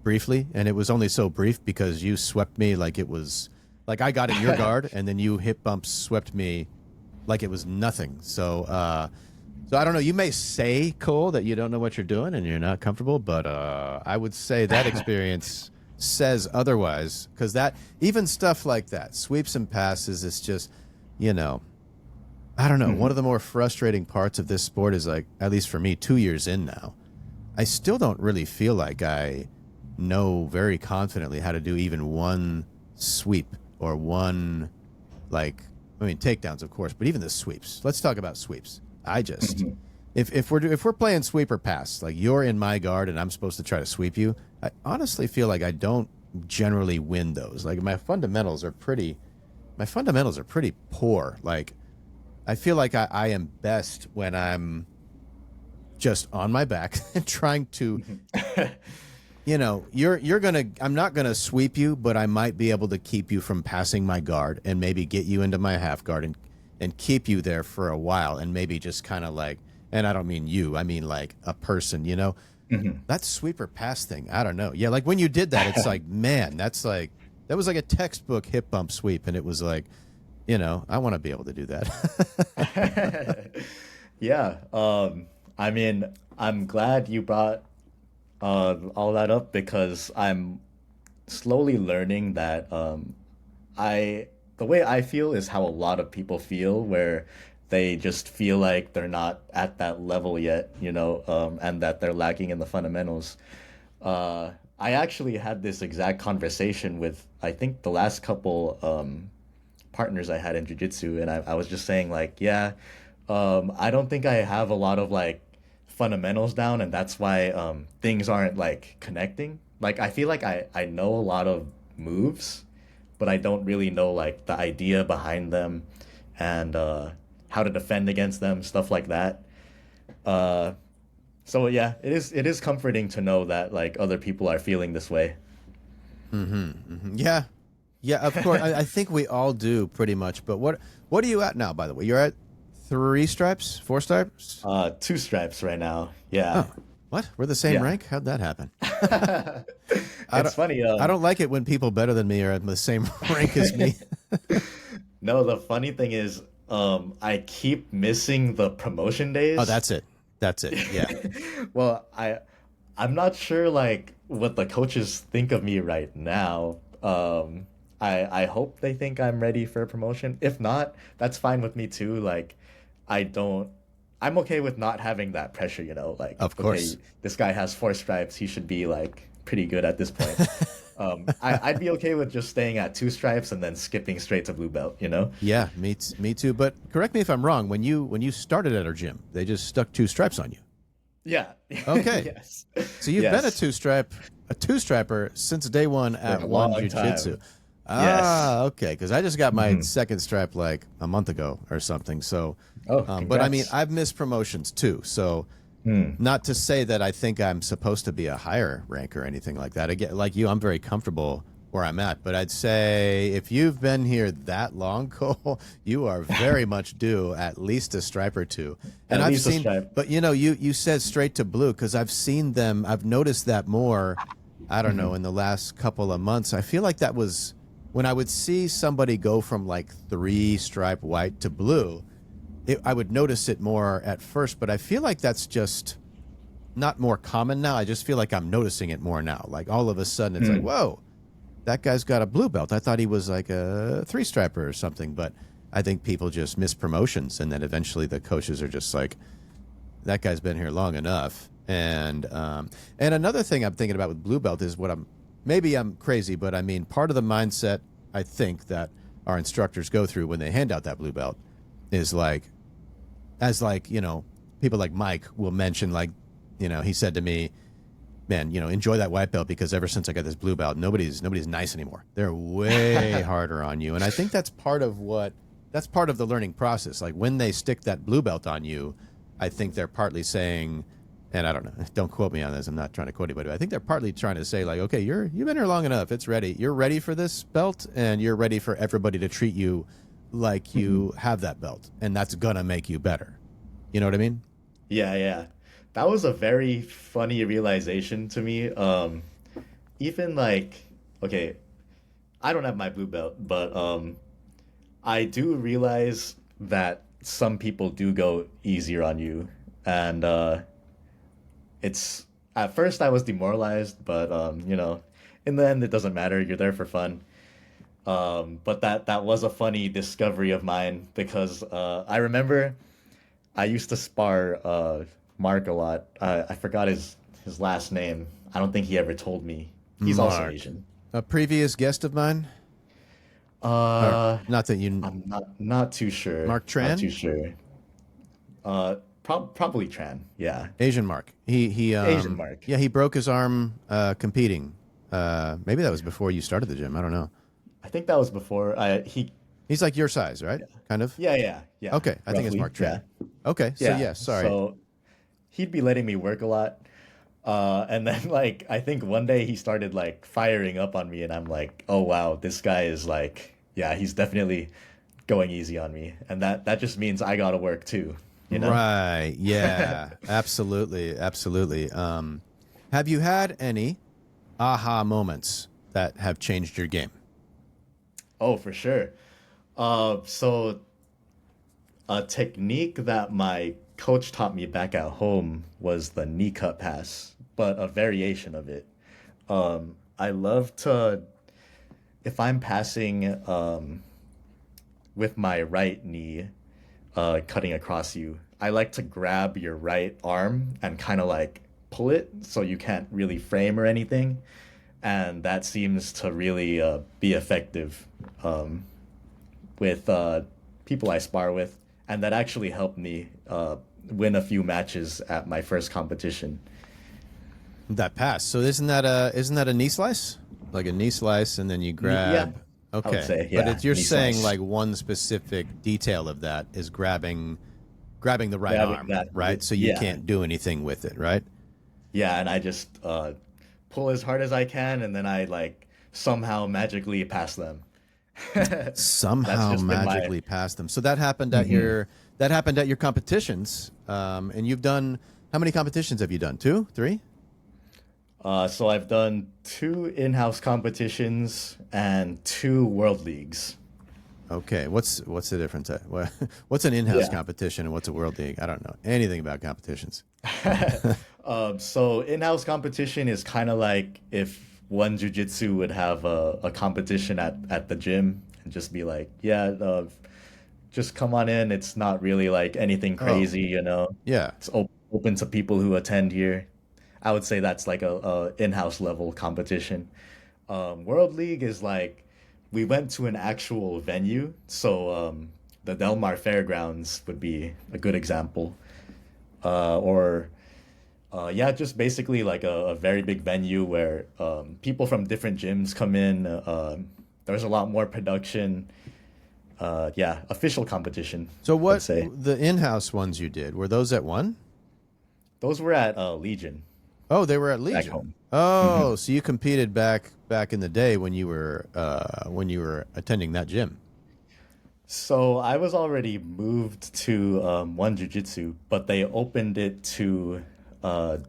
briefly, and it was only so brief because you swept me like it was like I got in your guard, and then you hip bumps swept me like it was nothing. So I don't know. You may say, Cole, that you don't know what you're doing and you're not comfortable, but I would say that experience says otherwise. Because that, even stuff like that, sweeps and passes, it's just, you know, I don't know. One of Hmm. the more frustrating parts of this sport is like, at least for me, 2 years in now, I still don't really feel like I know very confidently how to do even one sweep or one, like, I mean, takedowns, of course, but even the sweeps. Let's talk about sweeps. I just, Hmm. if we're playing sweep or pass, like you're in my guard and I'm supposed to try to sweep you, I honestly feel like I don't generally win those. Like my fundamentals are pretty poor. Like I feel like I am best when I'm just on my back and trying to, you know, you're gonna, I'm not gonna sweep you, but I might be able to keep you from passing my guard and maybe get you into my half guard and keep you there for a while, and maybe just kind of like, and I don't mean you, I mean like a person, you know. Hmm. That sweep or pass thing, I don't know. Yeah, like when you did that, it's like, man, that's like, that was like a textbook hip bump sweep, and it was like, you know, I want to be able to do that. Yeah. I mean, I'm glad you brought all that up because I'm slowly learning that I the way I feel is how a lot of people feel, where they just feel like they're not at that level yet, you know, and that they're lacking in the fundamentals. I actually had this exact conversation with I think the last couple partners I had in jiu-jitsu, and I was just saying like, yeah, I don't think I have a lot of like fundamentals down, and that's why things aren't like connecting. Like I feel like I know a lot of moves, but I don't really know like the idea behind them and how to defend against them, stuff like that. So yeah, it is comforting to know that like other people are feeling this way. Yeah. Yeah, of course. I think we all do pretty much. But what are you at now, by the way? You're at 3 stripes, 4 stripes? 2 stripes right now. Yeah. Oh, what? We're the same Yeah. rank? How'd that happen? I It's don't funny. I don't like it when people better than me are at the same rank as me. No, the funny thing is, I keep missing the promotion Oh, days. that's it. That's it. Yeah. Well, I'm not sure like what the coaches think of me right now. I hope they think I'm ready for a promotion. If not, that's fine with me too. Like, I don't. I'm okay with not having that pressure. Like, Of okay, course. this guy has 4 stripes. He should be like pretty good at this point. I'd be okay with just staying at 2 stripes and then skipping straight to blue belt. Yeah, me too. But correct me if I'm wrong. When you started at our gym, they just stuck 2 stripes on you. Yeah. Okay. Yes. So you've been Yes. a two-striper since day one For at a One long Jiu-Jitsu. time. Yes. Ah, okay. Because I just got my second stripe like a month ago or something. So, Oh, but I mean, congrats. I've missed promotions too. So, not to say that I think I'm supposed to be a higher rank or anything like that. Again, like you, I'm very comfortable where I'm at. But I'd say if you've been here that long, Cole, you are very much due at least a stripe or two. And At I've least a seen, stripe. but you said straight to blue because I've seen them. I've noticed that more. I don't know in the last couple of months. I feel like that was when I would see somebody go from like 3 stripe white to blue. I would notice it more at first, but I feel like that's just not more common now. I just feel like I'm noticing it more now. Like all of a sudden, it's like, whoa, that guy's got a blue belt. I thought he was like a 3 striper or something, but I think people just miss promotions, and then eventually the coaches are just like, that guy's been here long enough. And another thing I'm thinking about with blue belt is maybe I'm crazy, but I mean, part of the mindset I think that our instructors go through when they hand out that blue belt is like, people like Mike will mention like, he said to me, man, enjoy that white belt because ever since I got this blue belt, nobody's nice anymore. They're way harder on you. And I think that's part of the learning process. Like when they stick that blue belt on you, I think they're partly saying, and I don't know, don't quote me on this. I'm not trying to quote anybody, but I think they're partly trying to say like, okay, you've been here long enough. It's ready. You're ready for this belt and you're ready for everybody to treat you like you have that belt. And that's going to make you better. You know what I mean? Yeah, yeah. That was a very funny realization to me. Even like, okay, I don't have my blue belt, but I do realize that some people do go easier on you. And it's at first I was demoralized, but in the end it doesn't matter. You're there for fun. But that was a funny discovery of mine because I remember I used to spar Mark a lot. I forgot his last name. I don't think he ever told me. He's also Mark. Asian. A previous guest of mine, Uh, not that you, I'm not too sure. Mark Not Tran, too sure. Probably Tran. Yeah, Asian Mark. He Asian Mark. yeah, he broke his arm competing. Maybe that was before you started the gym. I don't know. I think that was before. He's like your size, right? Kind of. Yeah. Okay, I think it's Roughly, Mark yeah. Tran. Okay, so Yeah. yeah, sorry. So he'd be letting me work a lot. And then like I think one day he started like firing up on me and I'm like, "Oh wow, this guy is like, yeah, he's definitely going easy on me." And that just means I got to work too, you know? Right. Yeah. Absolutely. Absolutely. Have you had any aha moments that have changed your game? Oh, for sure. So a technique that my coach taught me back at home was the knee cut pass, but a variation of it. I love to, if I'm passing with my right knee cutting across you, I like to grab your right arm and kind of like pull it so you can't really frame or anything. And that seems to really be effective with people I spar with. And that actually helped me win a few matches at my first competition. That pass. So isn't that a knee slice? Like a knee slice, and then you Yeah, grab. I would Okay, say, but yeah, you're knee saying slice. like one specific detail of that is grabbing the right Grabbing arm, that, right? So you yeah, can't do anything with it, right? yeah, and I just pull as hard as I can, and then I like somehow magically pass them. That's Somehow just been my. magically pass them. So that happened at Mhm. your competitions. And you've done how many competitions have you done? Two, three? So I've done two in-house competitions and two world leagues. Okay, what's the difference? What's an in-house Yeah. competition and what's a world league? I don't know anything about competitions. So in-house competition is kind of like if one jujitsu would have a competition at the gym and just be like, yeah, just come on in. It's not really like anything Oh, crazy, you know. yeah. It's open to people who attend here. I would say that's like a in-house level competition. World League is like we went to an actual venue, so the Del Mar Fairgrounds would be a good example, or yeah, just basically like a very big venue where people from different gyms come in. There's a lot more production. Yeah, official competition, So let's what say. the in-house ones you did, were those at one? Those were at Legion Oh, they were at back Legion. home. Oh, so you competed back in the day when you were attending that gym. So I was already moved to One Jiu-Jitsu, but they opened it to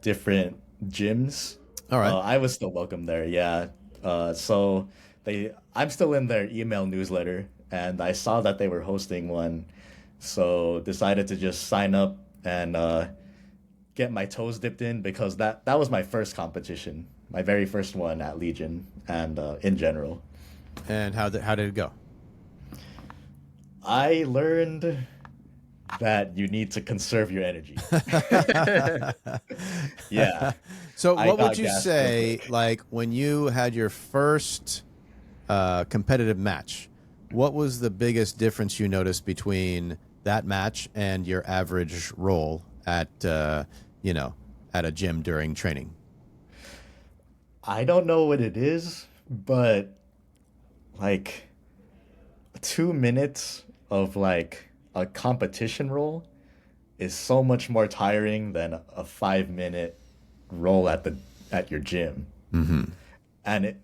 different gyms. All right. I was still welcome there, yeah. So I'm still in their email newsletter, and I saw that they were hosting one, so decided to just sign up and get my toes dipped in because that was my first competition, my very first one at Legion and in general. And how did it go? I learned that you need to conserve your energy. Yeah, So I what would got you gassed real say, quick. like when you had your first competitive match, what was the biggest difference you noticed between that match and your average roll at you know at a gym during training? I don't know what it is, but like 2 minutes of like a competition roll is so much more tiring than a 5 minute roll at your gym. And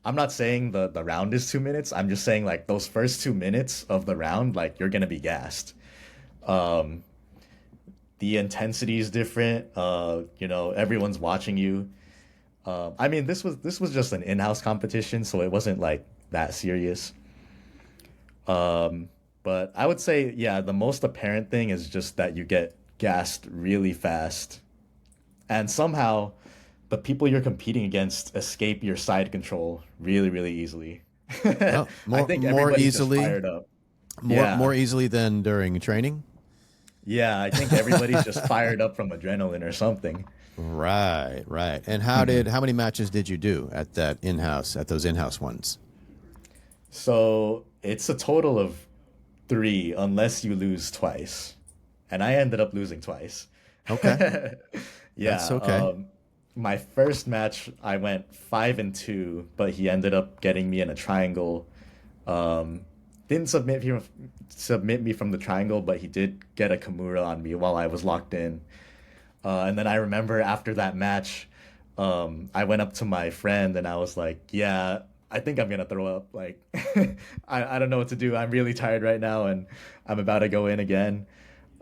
I'm not saying the round is 2 minutes. I'm just saying like those first 2 minutes of the round, like you're gonna be gassed. Um, the intensity is different. Everyone's watching you. I mean, this was just an in-house competition, so it wasn't like that serious. Um, but I would say, yeah, the most apparent thing is just that you get gassed really fast, and somehow the people you're competing against escape your side control really, really easily. Oh, I more think more everybody's just easily, fired up. more Yeah. easily than during training. Yeah, I think everybody's just fired up from adrenaline or something. Right, right. And Mhm. how many matches did you do at those in-house ones? So it's a total of three, unless you lose twice. And I ended up losing twice. Okay, Yeah, that's okay. my first match I went 5-2, but he ended up getting me in a triangle. Um, didn't submit me from the triangle, but he did get a Kimura on me while I was locked in. And then I remember after that match, I went up to my friend and I was like, "Yeah, I think I'm gonna throw up. Like, I don't know what to do. I'm really tired right now, and I'm about to go in again."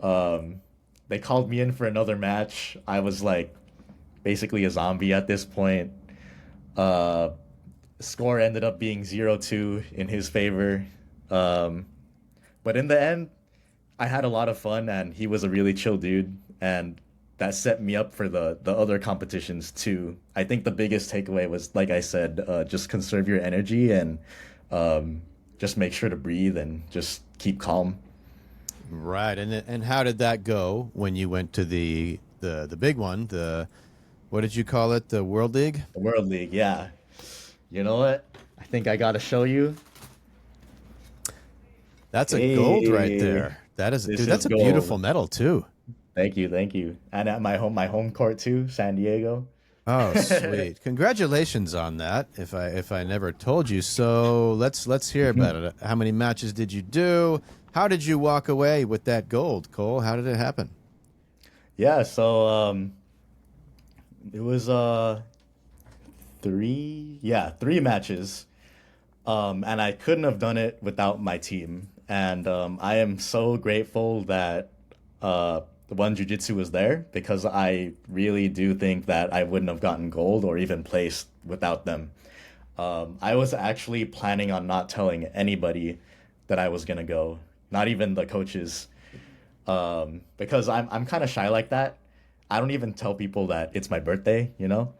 Um, they called me in for another match. I was like basically a zombie at this point. Uh, Score ended up being 0-2 in his favor. Um, but in the end, I had a lot of fun, and he was a really chill dude, and that set me up for the other competitions too. I think the biggest takeaway was, like I said, just conserve your energy and um, just make sure to breathe and just keep calm. Right. And how did that go when you went to the big one? The what did you call it? The World League? The World League, yeah. You know what? I think I gotta show you. That's a gold right Hey, there. That is, this dude, is that's a beautiful gold. medal too. Thank you, thank you. And at my home court too, San Diego. Oh, sweet. Congratulations on that. If I never told you. So, let's hear about it. How many matches did you do? How did you walk away with that gold, Cole? How did it happen? Yeah, so it was three matches. And I couldn't have done it without my team. And I am so grateful that the One Jiu-Jitsu was there because I really do think that I wouldn't have gotten gold or even placed without them. I was actually planning on not telling anybody that I was gonna go, not even the coaches, because I'm kind of shy like that. I don't even tell people that it's my birthday, you know?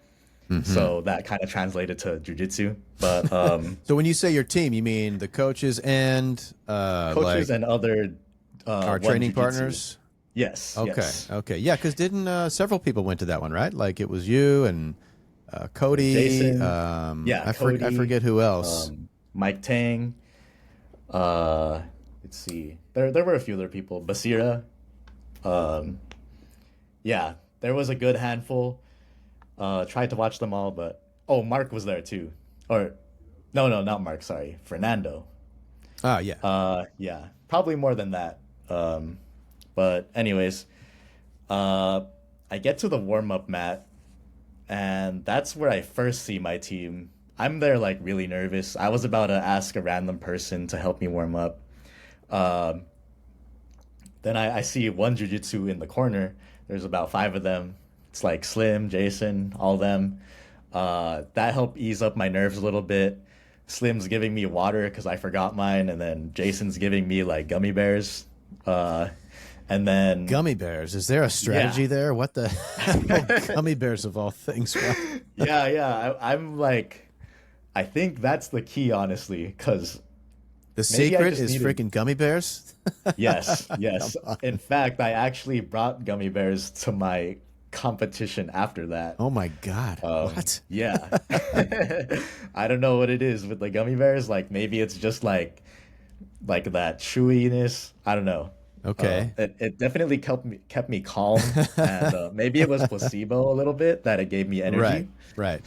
Hmm. So that kind of translated to jujitsu. But So when you say your team, you mean the coaches and coaches like and other our one training jujitsu. partners? Yes, Okay, yes. okay, yeah, because didn't several people went to that one, right? Like it was you and Cody. Jason, yeah, I Cody, forget who else. Mike Tang. Uh, let's see. There were a few other people. Basira. Um, yeah, there was a good handful. Tried to watch them all, but oh, Mark was there too. Or no, not Mark. Sorry, Fernando. Ah, yeah. Yeah, probably more than that. Um, but anyways, uh, I get to the warm up mat, and that's where I first see my team. I'm there like really nervous. I was about to ask a random person to help me warm up. Um, then I see one jujitsu in the corner. There's about five of them. It's like Slim, Jason, all them. That helped ease up my nerves a little bit. Slim's giving me water because I forgot mine, and then Jason's giving me like gummy bears. Uh, and then Gummy bears. Is there a yeah, strategy there? What the gummy bears of all things? What? yeah. I'm like, I think that's the key, honestly, because The maybe I secret just is needed. freaking gummy bears. Yes, Come yes. In on. fact, I actually brought gummy bears to my competition after that. Oh my God. What? Yeah. I don't know what it is with the gummy bears. Like maybe it's just like that chewiness. I don't know. Okay. It definitely kept me calm, and maybe it was placebo a little bit that it gave me Right. energy. Right.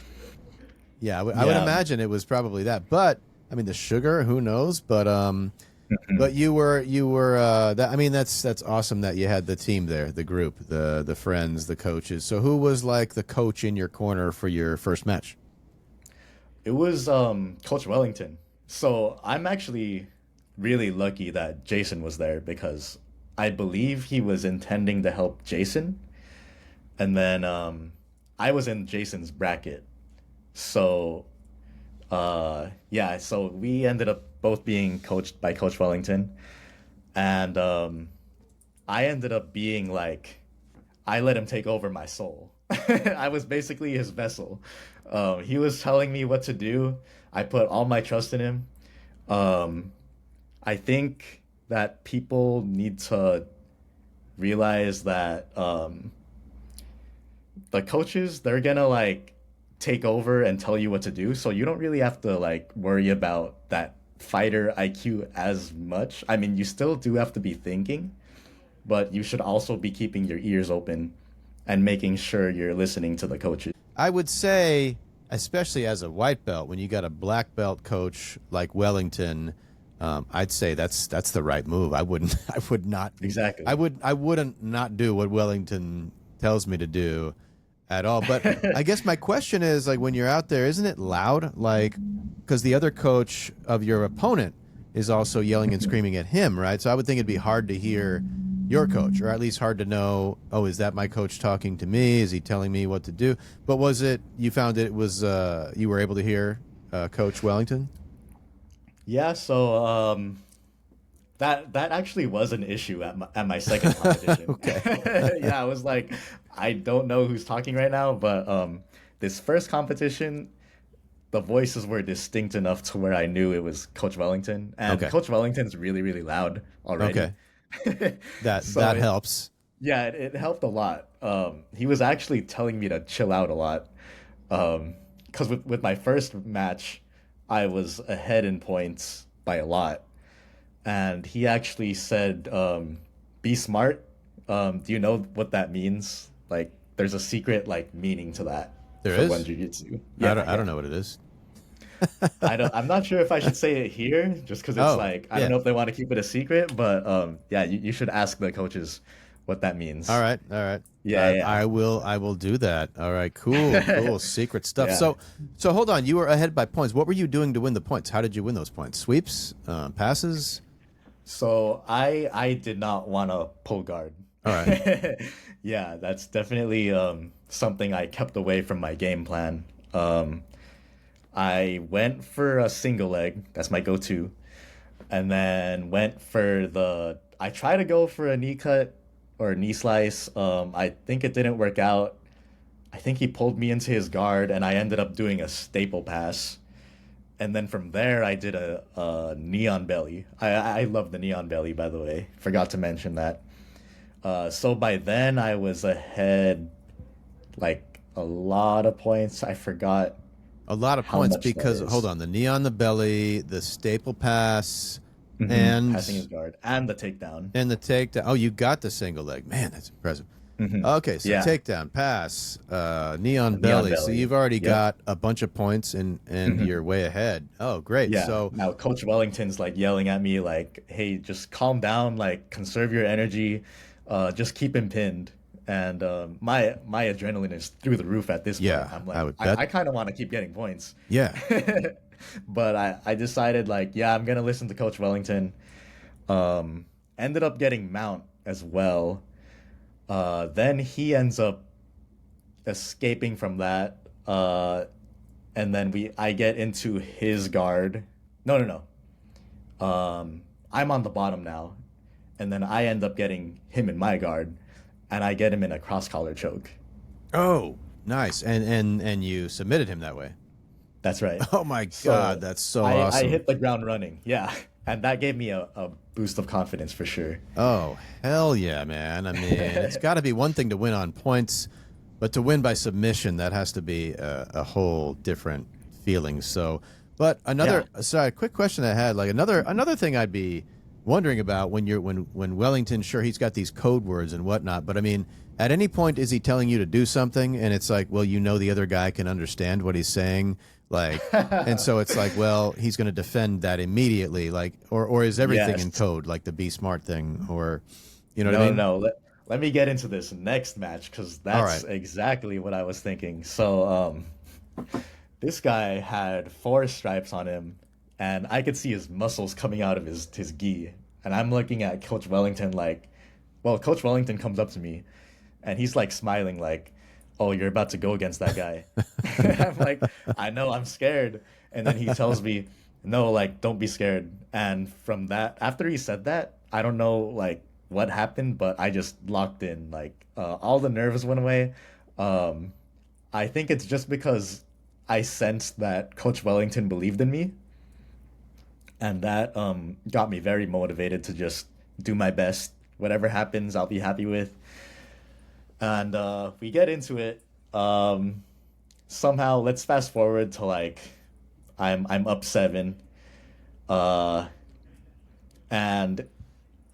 Yeah, I would Yeah. imagine it was probably that. But I mean, the sugar, who knows? But you were that. I mean, that's awesome that you had the team there, the group, the friends, the coaches. So who was like the coach in your corner for your first match? It was Coach Wellington. So I'm actually really lucky that Jason was there because I believe he was intending to help Jason, and then I was in Jason's bracket. So yeah, so we ended up both being coached by Coach Wellington, and I ended up being like, I let him take over my soul. I was basically his vessel. He was telling me what to do. I put all my trust in him. Um, I think that people need to realize that the coaches, they're gonna like take over and tell you what to do, so you don't really have to like worry about that fighter IQ as much. I mean, you still do have to be thinking, but you should also be keeping your ears open and making sure you're listening to the coaches. I would say, especially as a white belt, when you got a black belt coach like Wellington, I'd say that's the right move. I wouldn't. I would not. Exactly. I wouldn't not do what Wellington tells me to do at all. But I guess my question is like when you're out there, isn't it loud? Like because the other coach of your opponent is also yelling and screaming at him, right? So I would think it'd be hard to hear your coach, or at least hard to know. Oh, is that my coach talking to me? Is he telling me what to do? But was it you found it was you were able to hear Coach Wellington? Yeah, so that actually was an issue at my second competition. Okay. Yeah, I was like, I don't know who's talking right now, but this first competition, the voices were distinct enough to where I knew it was Coach Wellington, and Okay. Coach Wellington's really, really loud already. Okay. That So that helps. yeah, it helped a lot. He was actually telling me to chill out a lot. Because with my first match, I was ahead in points by a lot. And he actually said, be smart. Do you know what that means? Like, there's a secret, like, meaning to that There for One is. Jiu-Jitsu. I Yeah, don't. I yeah. don't know what it is. I'm not sure if I should say it here, just because it's Oh like, I don't yeah. know if they want to keep it a secret, but yeah, you should ask the coaches what that All means. right, all right. Yeah, yeah, I will do that. All right, cool, cool. Secret stuff. yeah. So hold on. You were ahead by points. What were you doing to win the points? How did you win those points? Sweeps, passes. So I did not want to pull guard. All right. Yeah, that's definitely something I kept away from my game plan. Um, I went for a single leg. That's my go-to. And then went for I try to go for a knee cut or a knee slice. I think it didn't work out. I think he pulled me into his guard, and I ended up doing a staple pass. And then from there, I did a neon belly. I love the neon belly, by the way. Forgot to mention that. So by then, I was ahead like a lot of points. I forgot A lot of how points much that because hold is. on, the knee on the belly, the staple pass, Hmm. and Passing his guard and the takedown. the takedown. Oh, you got the single leg. Man, that's impressive. Hmm. Okay, so Yeah, takedown, pass, knee on neon belly. So belly. you've already Yep. got a bunch of points and Hmm. you're way ahead. Oh, great. Yeah. So Now Coach Wellington's like yelling at me like, "Hey, just calm down, like conserve your energy, just keep him pinned." And my adrenaline is through the roof at this point. yeah, I'm I like, would bet. I kind of want to keep getting points. Yeah. But I decided like, yeah, I'm gonna listen to Coach Wellington. Ended up getting mount as well. Then he ends up escaping from that. And then I get into his guard. No, no, no. I'm on the bottom now, and then I end up getting him in my guard, and I get him in a cross collar choke. Oh, nice. And you submitted him that way. That's right. Oh my God, So that's so I awesome. hit the ground running. Yeah, and that gave me a boost of confidence for sure. Oh, hell yeah, man. I mean, it's got to be one thing to win on points, but to win by submission, that has to be a whole different feeling. So, but Yeah. sorry, quick question I had, like another thing I'd be wondering about when Wellington, sure, he's got these code words and whatnot, but I mean, at any point, is he telling you to do something and it's like, well, the other guy can understand what he's saying? Like, and so it's like, well, he's going to defend that immediately, like, or is everything in Yes. code, like the be smart thing, or, you know what I No, no, mean? no. Let me get into this next match because All that's right. exactly what I was thinking. So, this guy had four stripes on him, and I could see his muscles coming out of his gi. And I'm looking at Coach Wellington like, well, Coach Wellington comes up to me, and he's like smiling like, "Oh, you're about to go against that guy." I'm like, "I know, I'm scared." And then he tells me, "No, like, don't be scared." And from that, after he said that, I don't know like what happened, but I just locked in. Like, all the nerves went away. Um, I think it's just because I sensed that Coach Wellington believed in me, and that got me very motivated to just do my best. Whatever happens, I'll be happy with. And we get into it. Somehow, let's fast forward to like I'm up seven, uh, and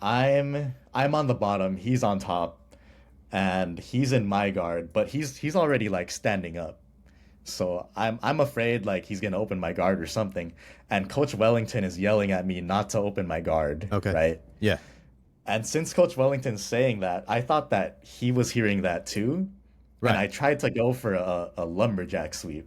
I'm on the bottom. He's on top, and he's in my guard, but he's already like standing up. So I'm afraid like he's gonna open my guard or something. And Coach Wellington is yelling at me not to open my guard, Okay. right? Yeah. And since Coach Wellington's saying that, I thought that he was hearing that too. And Right. I tried to go for a lumberjack sweep.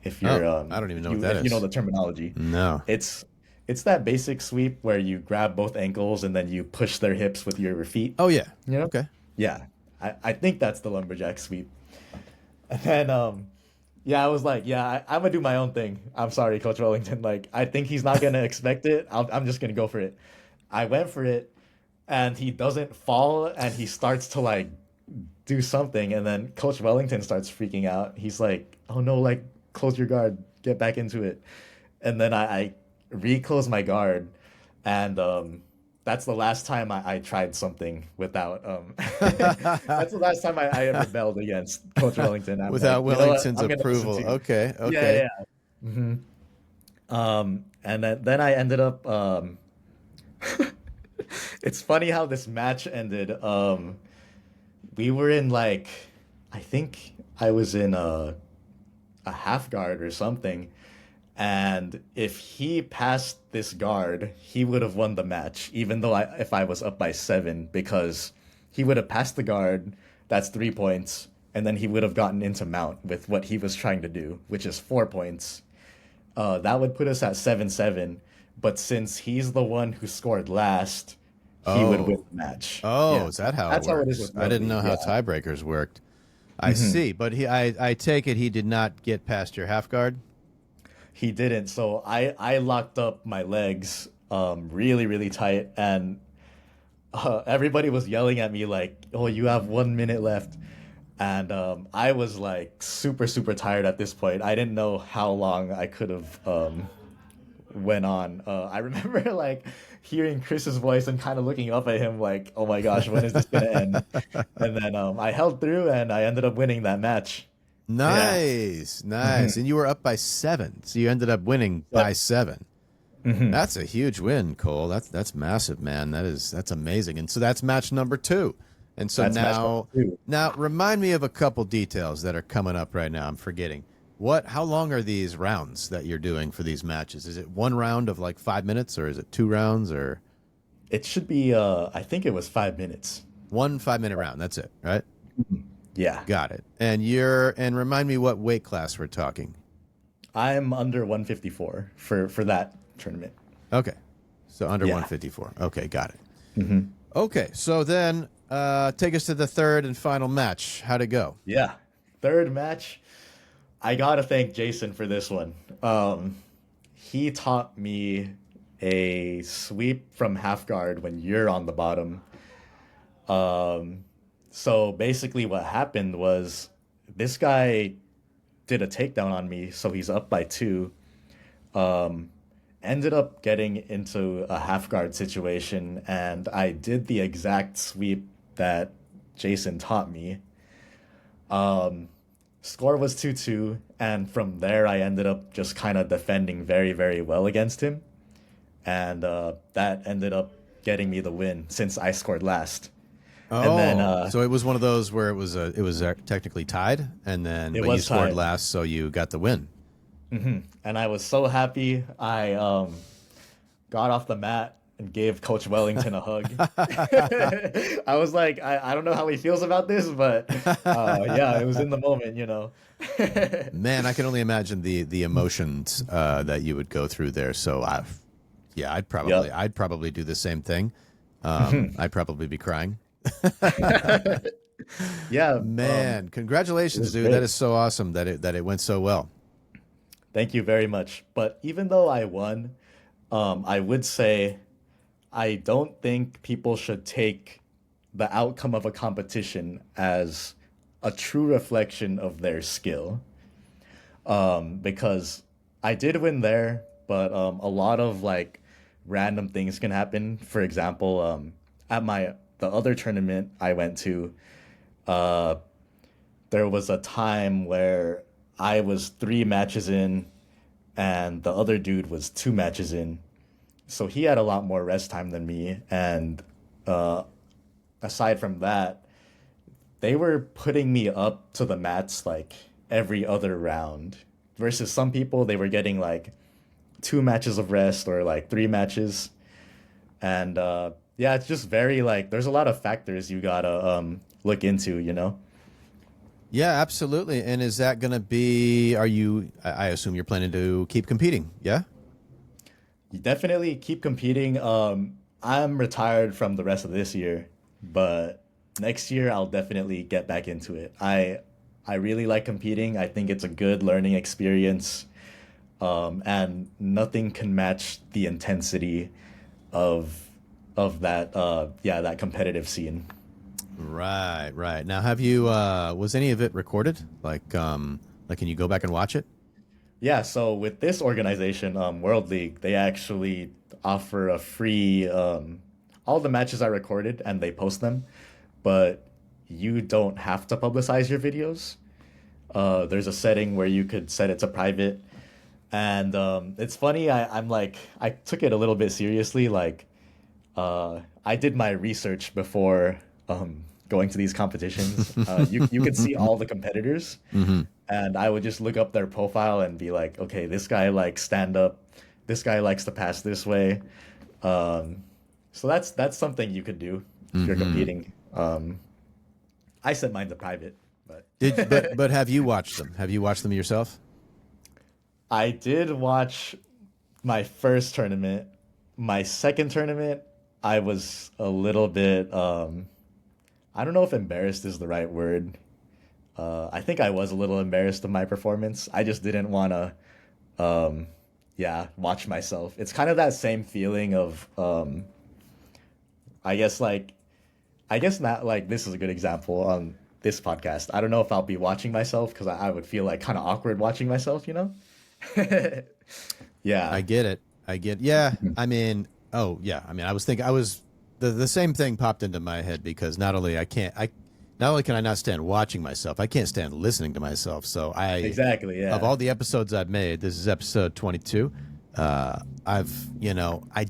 If Oh, you're I don't even know what you that if you know is. the terminology. No. It's it's that basic sweep where you grab both ankles and then you push their hips with your feet. Oh yeah. You know? Okay. Yeah. I think that's the lumberjack sweep. And then yeah, I was like, yeah, I'm gonna do my own thing. I'm sorry, Coach Wellington. Like, I think he's not gonna expect it. I'm just gonna go for it. I went for it, and he doesn't fall, and he starts to like do something, and then Coach Wellington starts freaking out. He's like, "Oh no, like close your guard, get back into it." And then I reclose my guard, and that's the last time I tried something without that's the last time I ever rebelled against Coach Wellington. I'm like, Without you know what? Wellington's I'm gonna listen approval. to you. Okay. Yeah, Okay. yeah. Hmm. And then I ended up it's funny how this match ended. We were in like I think I was in a half guard or something. And if he passed this guard, he would have won the match, even though if I was up by seven, because he would have passed the guard. That's 3 points. And then he would have gotten into mount with what he was trying to do, which is 4 points. That would put us at 7-7. But since he's the one who scored last, he would win Oh, the match. oh, Yeah. is that how it That's how it is works? with I didn't rugby. know how Yeah. tiebreakers worked. I see, but I take it he did not get past your half guard. He didn't. So I locked up my legs really, really tight. And everybody was yelling at me like, "Oh, you have 1 minute left." And I was like super, super tired at this point. I didn't know how long I could have went on. I remember like hearing Chris's voice and kind of looking up at him like, "Oh my gosh, when is this gonna end?" And then I held through and I ended up winning that match. Yeah. Nice, nice. And you were up by 7, so you ended up winning Yep. by 7. That's a huge win, Cole. That's massive, man. That's amazing. And so that's match number 2. And so That's match now, number 2. now remind me of a couple details that are coming up right now. I'm forgetting. How long are these rounds that you're doing for these matches? Is it one round of like 5 minutes, or is it 2 rounds, or It should be I think it was 5 minutes. one 5-minute round? That's it, right? Yeah. Got it. And remind me what weight class we're talking. I'm under 154 for that tournament. Okay. So under Yeah. 154. Okay, got it. Okay, so then take us to the third and final match. How'd it go? Yeah. Third match. I gotta thank Jason for this one. He taught me a sweep from half guard when you're on the bottom. So basically what happened was this guy did a takedown on me, so he's up by 2. Ended up getting into a half guard situation, and I did the exact sweep that Jason taught me. Score was 2-2, and from there I ended up just kind of defending very, very well against him. And that ended up getting me the win since I scored last. Oh, And then so it was one of those where it was technically tied, and then It but you was scored tied. last, so you got the win. and I was so happy. I got off the mat and gave Coach Wellington a hug. I was like, I don't know how he feels about this, but yeah, it was in the moment, you know. Man, I can only imagine the emotions that you would go through there. So I'd probably do the same thing. I'd probably be crying. Yeah, Man, it congratulations, was dude. great. That is so awesome that it went so well. Thank you very much. But even though I won, I would say I don't think people should take the outcome of a competition as a true reflection of their skill. Because I did win there, but a lot of like random things can happen. For example, at the other tournament I went to, uh, there was a time where I was 3 matches in, and the other dude was 2 matches in. So he had a lot more rest time than me. And uh, aside from that, they were putting me up to the mats like every other round. Versus some people, they were getting like 2 matches of rest or like 3 matches. And yeah, it's just very like there's a lot of factors you gotta look into, you know? Yeah, absolutely. And is that going to be? I assume you're planning to keep competing. Yeah. You definitely keep competing. I'm retired from the rest of this year, but next year I'll definitely get back into it. I really like competing. I think it's a good learning experience, and nothing can match the intensity of that that competitive scene. Right, right. Now, have you? Was any of it recorded? Can you go back and watch it? Yeah, so with this organization, World League, they actually offer a free all the matches are recorded and they post them, but you don't have to publicize your videos. There's a setting where you could set it to private, and it's funny. I'm like I took it a little bit seriously. Like I did my research before going to these competitions. You could see all the competitors, and I would just look up their profile and be like, okay, this guy likes stand up, this guy likes to pass this way. So that's something you could do if you're competing. I said mine's a private, but But have you watched them? Have you watched them yourself? I did watch my first tournament. My second tournament, I was a little bit I don't know if embarrassed is the right word. I think I was a little embarrassed of my performance. I just didn't want to yeah, watch myself. It's kind of that same feeling of I guess like I guess not like this is a good example on this podcast. I don't know if I'll be watching myself because I would feel like kind of awkward watching myself, you know? Yeah. I get it. Yeah. I mean, oh yeah. I mean, I was thinking, the same thing popped into my head because not only not only can I not stand watching myself, I can't stand listening to myself. So Exactly, yeah. of all the episodes I've made, this is episode 22. I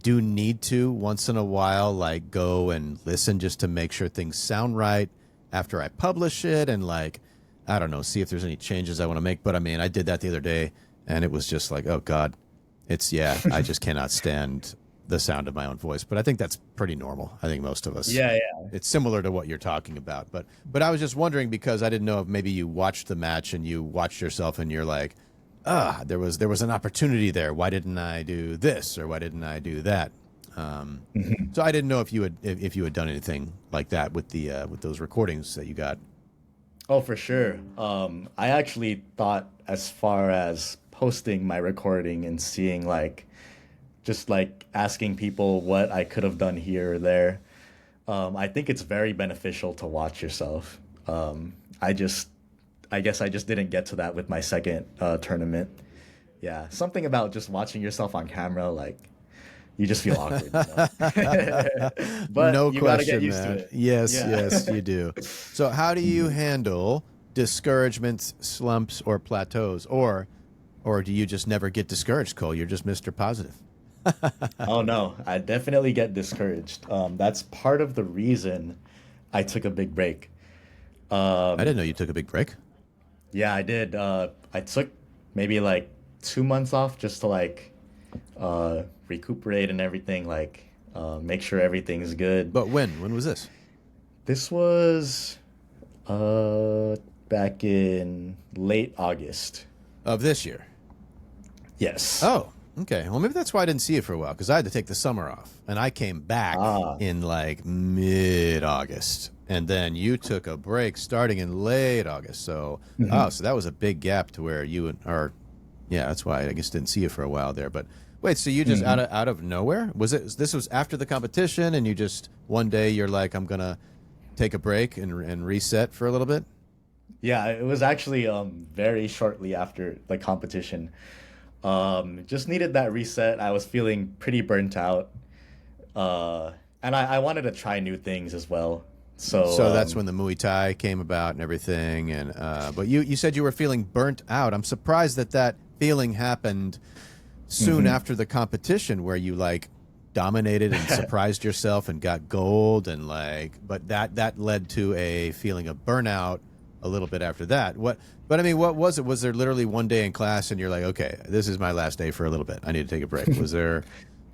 do need to once in a while, like go and listen just to make sure things sound right after I publish it. And like, I don't know, see if there's any changes I want to make. But I mean, I did that the other day and it was just like, oh God, I just cannot stand the sound of my own voice. But I think that's pretty normal. I think most of us. Yeah, yeah. It's similar to what you're talking about. But I was just wondering because I didn't know if maybe you watched the match and you watched yourself and you're like, there was an opportunity there. Why didn't I do this or why didn't I do that? So I didn't know if you had done anything like that with with those recordings that you got. Oh, for sure. I actually thought as far as posting my recording and seeing like just like asking people what I could have done here or there. I think it's very beneficial to watch yourself. I guess I just didn't get to that with my second tournament. Yeah, something about just watching yourself on camera, like you just feel awkward. But No you gotta question, get used to man. it. Yes, Yeah. yes, you do. So how do you handle discouragements, slumps, or plateaus, or do you just never get discouraged, Cole? You're just Mr. Positive. Oh no, I definitely get discouraged. That's part of the reason I took a big break. I didn't know you took a big break. Yeah, I did. I took maybe like 2 months off just to like recuperate and everything, like make sure everything's good. But when? When was this? This was back in late August. Of this year. Yes. Oh, okay. Well, maybe that's why I didn't see you for a while because I had to take the summer off, and I came back in like mid-August, and then you took a break starting in late August. So, so that was a big gap to where yeah, that's why I guess didn't see you for a while there. But wait, so you just out of nowhere this was after the competition, and you just one day you're like, I'm gonna take a break and reset for a little bit. Yeah, it was actually very shortly after the competition. Just needed that reset. I was feeling pretty burnt out. And I wanted to try new things as well. So That's when the Muay Thai came about and everything. And but you said you were feeling burnt out. I'm surprised that feeling happened soon after the competition, where you like dominated and surprised yourself and got gold, and like, but that led to a feeling of burnout a little bit after that. But I mean, what was it? Was there literally one day in class and you're like, okay, this is my last day for a little bit. I need to take a break. Was there,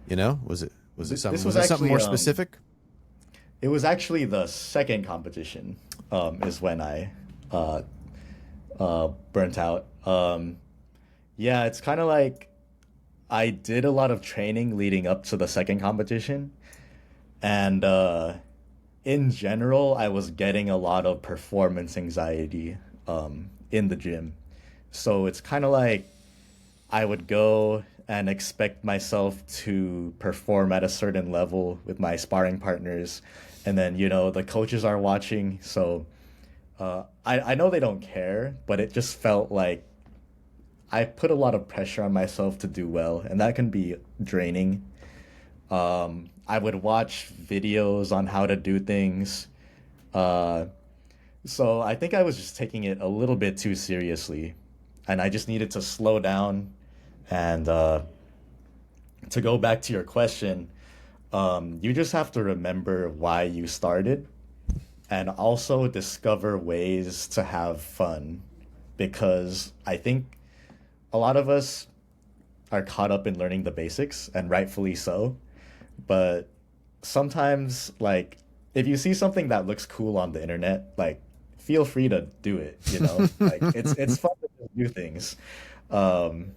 was it something? This Was was it something actually, more specific? it was actually the second competition is when I burnt out. Yeah, it's kind of like I did a lot of training leading up to the second competition, and in general, I was getting a lot of performance anxiety in the gym. So it's kind of like I would go and expect myself to perform at a certain level with my sparring partners, and then the coaches are watching. So I know they don't care, but it just felt like I put a lot of pressure on myself to do well, and that can be draining. I would watch videos on how to do things. So I think I was just taking it a little bit too seriously, and I just needed to slow down. And to go back to your question, you just have to remember why you started, and also discover ways to have fun, because I think a lot of us are caught up in learning the basics, and rightfully so. But sometimes, like, if you see something that looks cool on the internet, like feel free to do it, you know? Like it's fun to just do things. Um,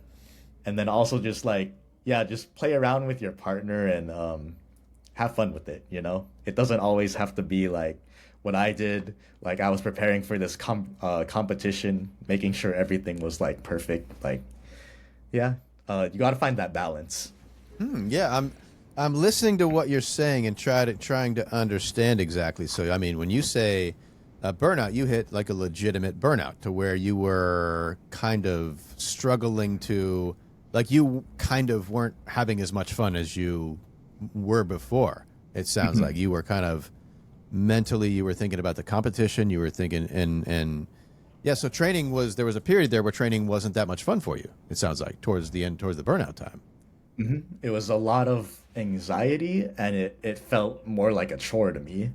and then also just like, yeah, just play around with your partner and have fun with it, you know? It doesn't always have to be like what I did. Like I was preparing for this competition, making sure everything was like perfect. Like, yeah, you got to find that balance. Yeah, I'm listening to what you're saying and trying to understand exactly. So, I mean, when you say burnout, you hit like a legitimate burnout to where you were kind of struggling to, like, you kind of weren't having as much fun as you were before. It sounds like you were kind of mentally, you were thinking about the competition, you were thinking, and yeah, so there was a period there where training wasn't that much fun for you. It sounds like towards the end, towards the burnout time. It was a lot of anxiety and it felt more like a chore to me.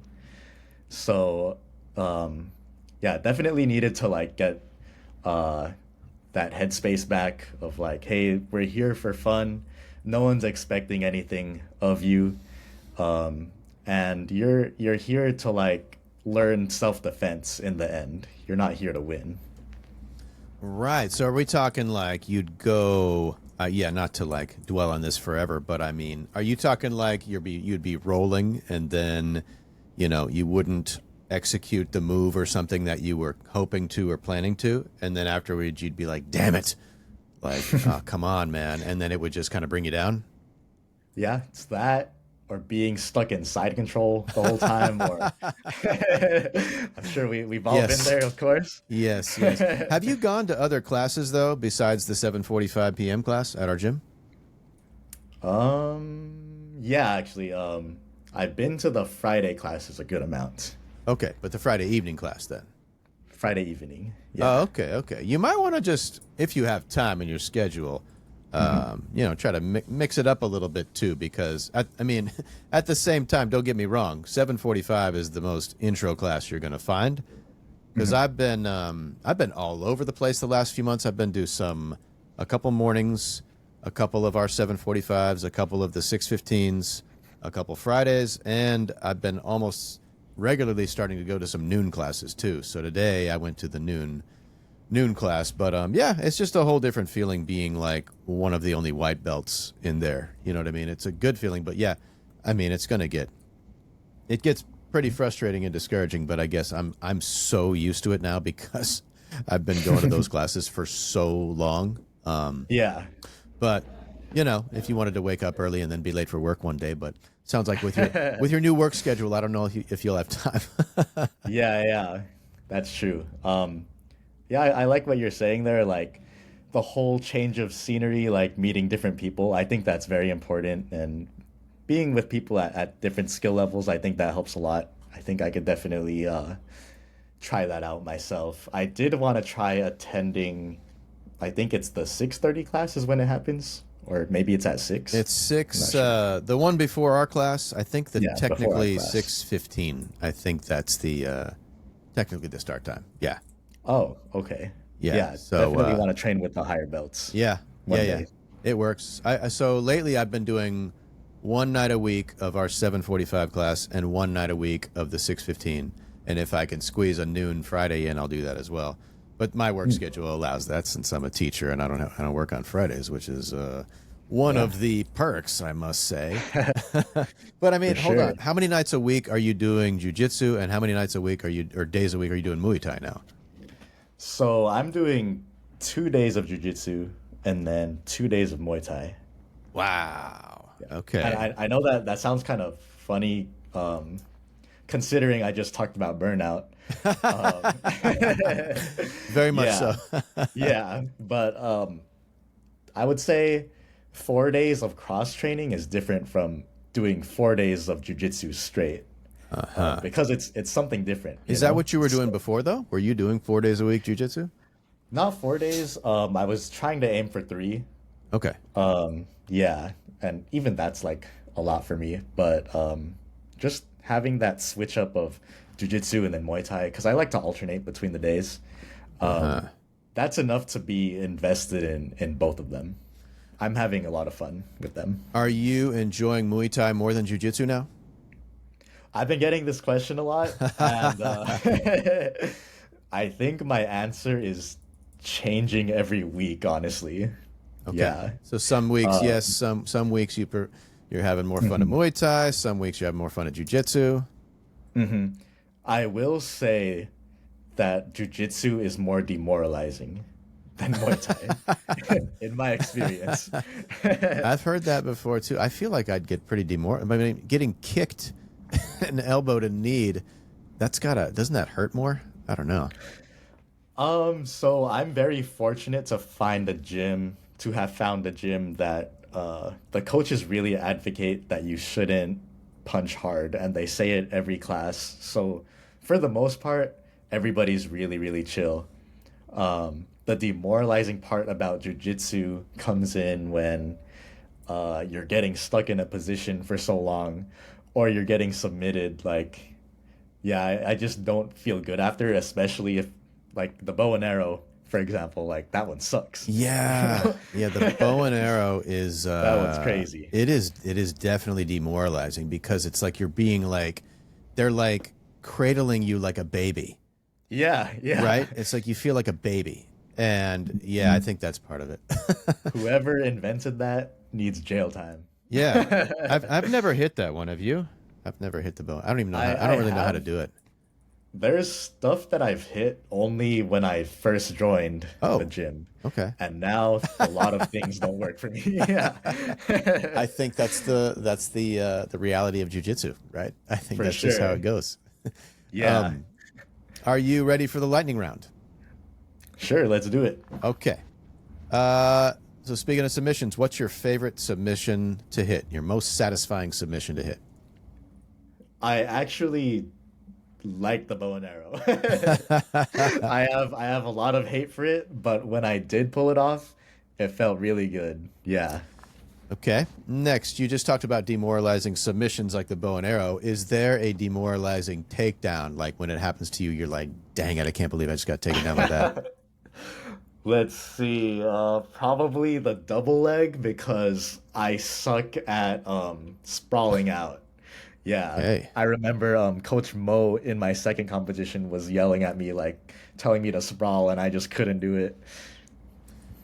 So, yeah, definitely needed to like get uh, that headspace back of like, hey, we're here for fun. No one's expecting anything of you. Um, and you're here to like learn self-defense in the end. You're not here to win. Right. So are we talking like you'd go? Yeah, not to like dwell on this forever, but I mean, are you talking like you'd be rolling and then, you wouldn't execute the move or something that you were hoping to or planning to, and then afterwards you'd be like, "Damn it!" Like, oh, come on, man, and then it would just kind of bring you down. Yeah, it's that or being stuck in side control the whole time or I'm sure we've all been Yes. there, of course. Yes, yes. Have you gone to other classes though besides the 7:45 p.m. class at our gym? Yeah, actually, I've been to the Friday classes a good amount. Okay, but the Friday evening class then. Friday evening. Oh, Yeah. okay, okay. You might want to just, if you have time in your schedule, try to mix it up a little bit too, because I mean, at the same time, don't get me wrong, 7:45 is the most intro class you're going to find. Because I've been all over the place the last few months. I've been a couple mornings, a couple of our 7:45s, a couple of the 6:15s, a couple Fridays, and I've been almost regularly starting to go to some noon classes too. So today I went to the noon class, but yeah, it's just a whole different feeling being like one of the only white belts in there. You know what I mean? It's a good feeling, but yeah, I mean, it gets pretty frustrating and discouraging, but I guess I'm so used to it now because I've been going to those classes for so long. Yeah. But if you wanted to wake up early and then be late for work one day, but sounds like with your new work schedule, I don't know if you'll have time. Yeah, yeah. That's true. Yeah, I like what you're saying there, like the whole change of scenery, like meeting different people. I think that's very important and being with people at different skill levels, I think that helps a lot. I think I could definitely try that out myself. I did want to try attending, I think it's the 6:30 class is when it happens, or maybe it's at 6. It's I'm six. not sure. The one before our class, I think that Yeah, before our technically class. 6:15. I think that's the technically the start time. Yeah, Oh, okay. yeah. Yeah, So definitely want to train with the higher belts yeah, yeah, one yeah. day. It works. So lately I've been doing one night a week of our 7:45 class and one night a week of the 6:15. And if I can squeeze a noon Friday in, I'll do that as well. But my work schedule allows that since I'm a teacher and I don't work on Fridays, which is one Yeah, of the perks, I must say. But I for mean, hold sure. on. How many nights a week are you doing jujitsu, and how many nights a week or days a week are you doing Muay Thai now? So I'm doing 2 days of jujitsu and then 2 days of Muay Thai. Wow. Yeah. And Okay. I know that that sounds kind of funny, considering I just talked about burnout. Um, Very much yeah, so. yeah. But I would say 4 days of cross training is different from doing 4 days of jujitsu straight, because it's something different, you Is that know? what you were doing So before though? Were you doing 4 days a week jujitsu? not 4 days. I was trying to aim for 3. Okay. Yeah, and even that's like a lot for me. But just having that switch up of jujitsu and then Muay Thai, because I like to alternate between the days. Uh-huh. That's enough to be invested in both of them. I'm having a lot of fun with them. Are you enjoying Muay Thai more than jujitsu now? I've been getting this question a lot, and I think my answer is changing every week, honestly. Okay. Yeah. So some weeks, Uh, yes, some weeks you're having more fun at Muay Thai, some weeks you're having more fun at jiu-jitsu. mhm. I will say that jujitsu is more demoralizing than Muay Thai, in my experience. I've heard that before too. I feel like I'd get pretty demoralized. I mean, getting kicked an elbow to knee, doesn't that hurt more? I don't know. So I'm very fortunate to have found a gym that the coaches really advocate that you shouldn't punch hard, and they say it every class. So for the most part, everybody's really, really chill. The demoralizing part about jujitsu comes in when you're getting stuck in a position for so long, or you're getting submitted. Like, yeah, I just don't feel good after, especially if, like, the bow and arrow, for example, like that one sucks. You Yeah. know? Yeah, the bow and arrow is That one's crazy. it is definitely demoralizing because it's like you're being like they're like cradling you like a baby, Yeah, yeah. right? It's like you feel like a baby. And yeah, I think that's part of it. Whoever invented that needs jail time. Yeah. I've never hit that one. Have you? I've never hit the bow. I don't even know how I I don't really know how to have. do it. There's stuff that I've hit only when I first joined the Oh, gym. okay. And now a lot of things don't work for me. Yeah. I think that's the reality of jujitsu, right? I think For that's just how sure. it goes. Yeah. Are you ready for the lightning round? Sure, let's do it. Okay. So speaking of submissions, what's your favorite submission to hit? Your most satisfying submission to hit? I actually like the bow and arrow. I have a lot of hate for it, but when I did pull it off, it felt really good. Yeah. Okay. Next, you just talked about demoralizing submissions like the bow and arrow. Is there a demoralizing takedown? Like when it happens to you, you're like, dang it, I can't believe I just got taken down like that. Let's see. Probably the double leg because I suck at sprawling out. Yeah, Hey. I remember Coach Mo in my second competition was yelling at me like telling me to sprawl, and I just couldn't do it.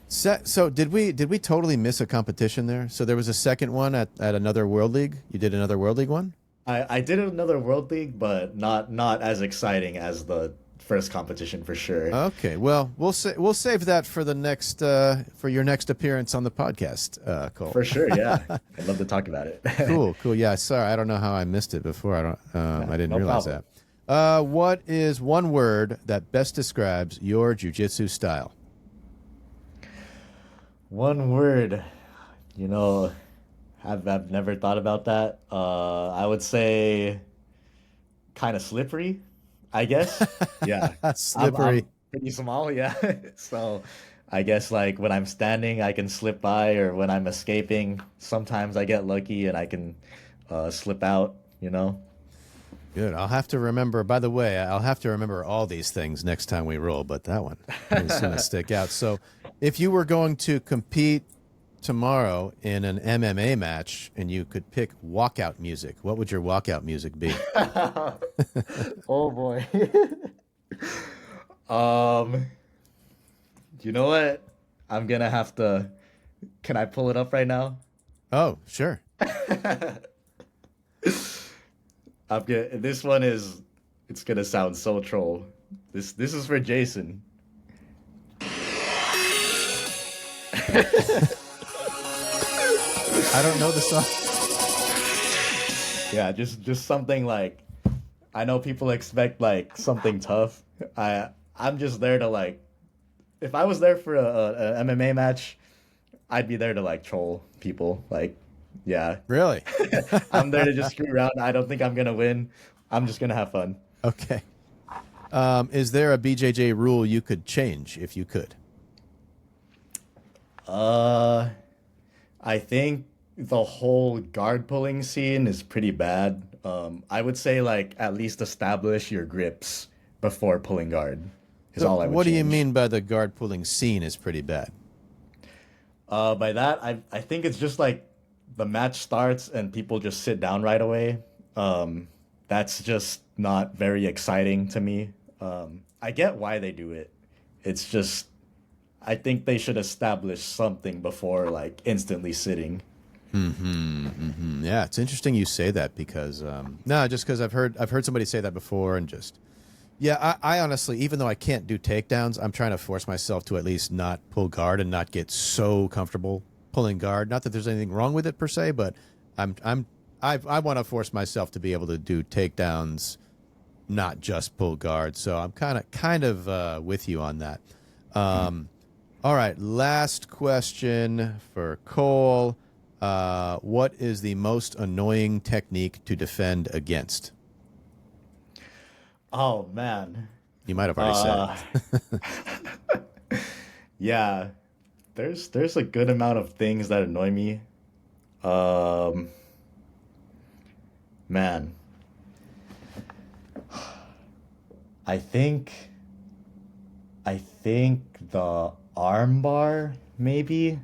So did we totally miss a competition there? So there was a second one at another World League? You did another World League one? I did another World League, but not as exciting as the first competition for sure. Okay. Well, we'll save that for the next for your next appearance on the podcast, Cole. For sure, yeah. I'd love to talk about it. Cool, cool. Yeah, sorry, I don't know how I missed it before. I didn't No realize problem. that. What is one word that best describes your jujitsu style? One word, you know, I've never thought about that. I would say kind of slippery, I guess. Yeah. I'm Slippery. pretty small, yeah. So I guess like when I'm standing, I can slip by, or when I'm escaping, sometimes I get lucky and I can slip out, you know? Good. I'll have to remember. By the way, I'll have to remember all these things next time we roll. But that one is going to stick out. So, if you were going to compete tomorrow in an MMA match and you could pick walkout music, what would your walkout music be? Oh boy. Um, you know what? I'm gonna have to. Can I pull it up right now? Oh, sure. I'm gonna. This one is. It's gonna sound so troll. This is for Jason. I don't know the song. Yeah, just something like. I know people expect like something tough. I'm just there to like. If I was there for a MMA match, I'd be there to like troll people. Like, yeah, Really? I'm there to just screw around. I don't think I'm gonna win. I'm just gonna have fun. Okay. Is there a BJJ rule you could change if you could? Uh, I think the whole guard pulling scene is pretty bad. I would say like at least establish your grips before pulling guard is So all I would what do you change. mean by the guard pulling scene is pretty bad? By that, I think it's just like the match starts and people just sit down right away. that's just not very exciting to me. I get why they do it. It's just I think they should establish something before like instantly sitting. Yeah, it's interesting you say that because no, just because I've heard somebody say that before, and just yeah, I honestly, even though I can't do takedowns, I'm trying to force myself to at least not pull guard and not get so comfortable pulling guard. Not that there's anything wrong with it per se, but I want to force myself to be able to do takedowns, not just pull guard. So I'm kind of with you on that. All right, last question for Cole. What is the most annoying technique to defend against? Oh man. You might have already said Uh it. yeah, there's a good amount of things that annoy me. Um Man, I think I think the arm bar maybe.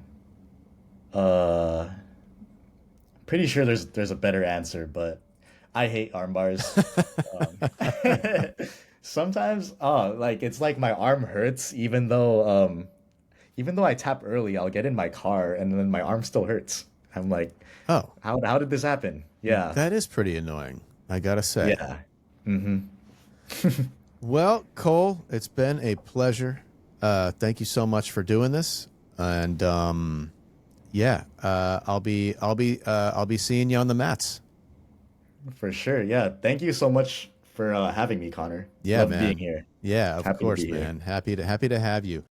Uh Pretty sure there's a better answer, but I hate arm bars. Um, Sometimes, like it's like my arm hurts even though I tap early, I'll get in my car and then my arm still hurts. I'm like, Oh, how did this happen? Yeah. that is pretty annoying, I gotta say. Yeah. Mm-hmm. Well, Cole, it's been a pleasure. Thank you so much for doing this, and yeah, I'll be seeing you on the mats. For sure. Yeah. Thank you so much for having me, Connor. Yeah, Love being man. here. Yeah, of Happy to course, be here. man. Happy to have you.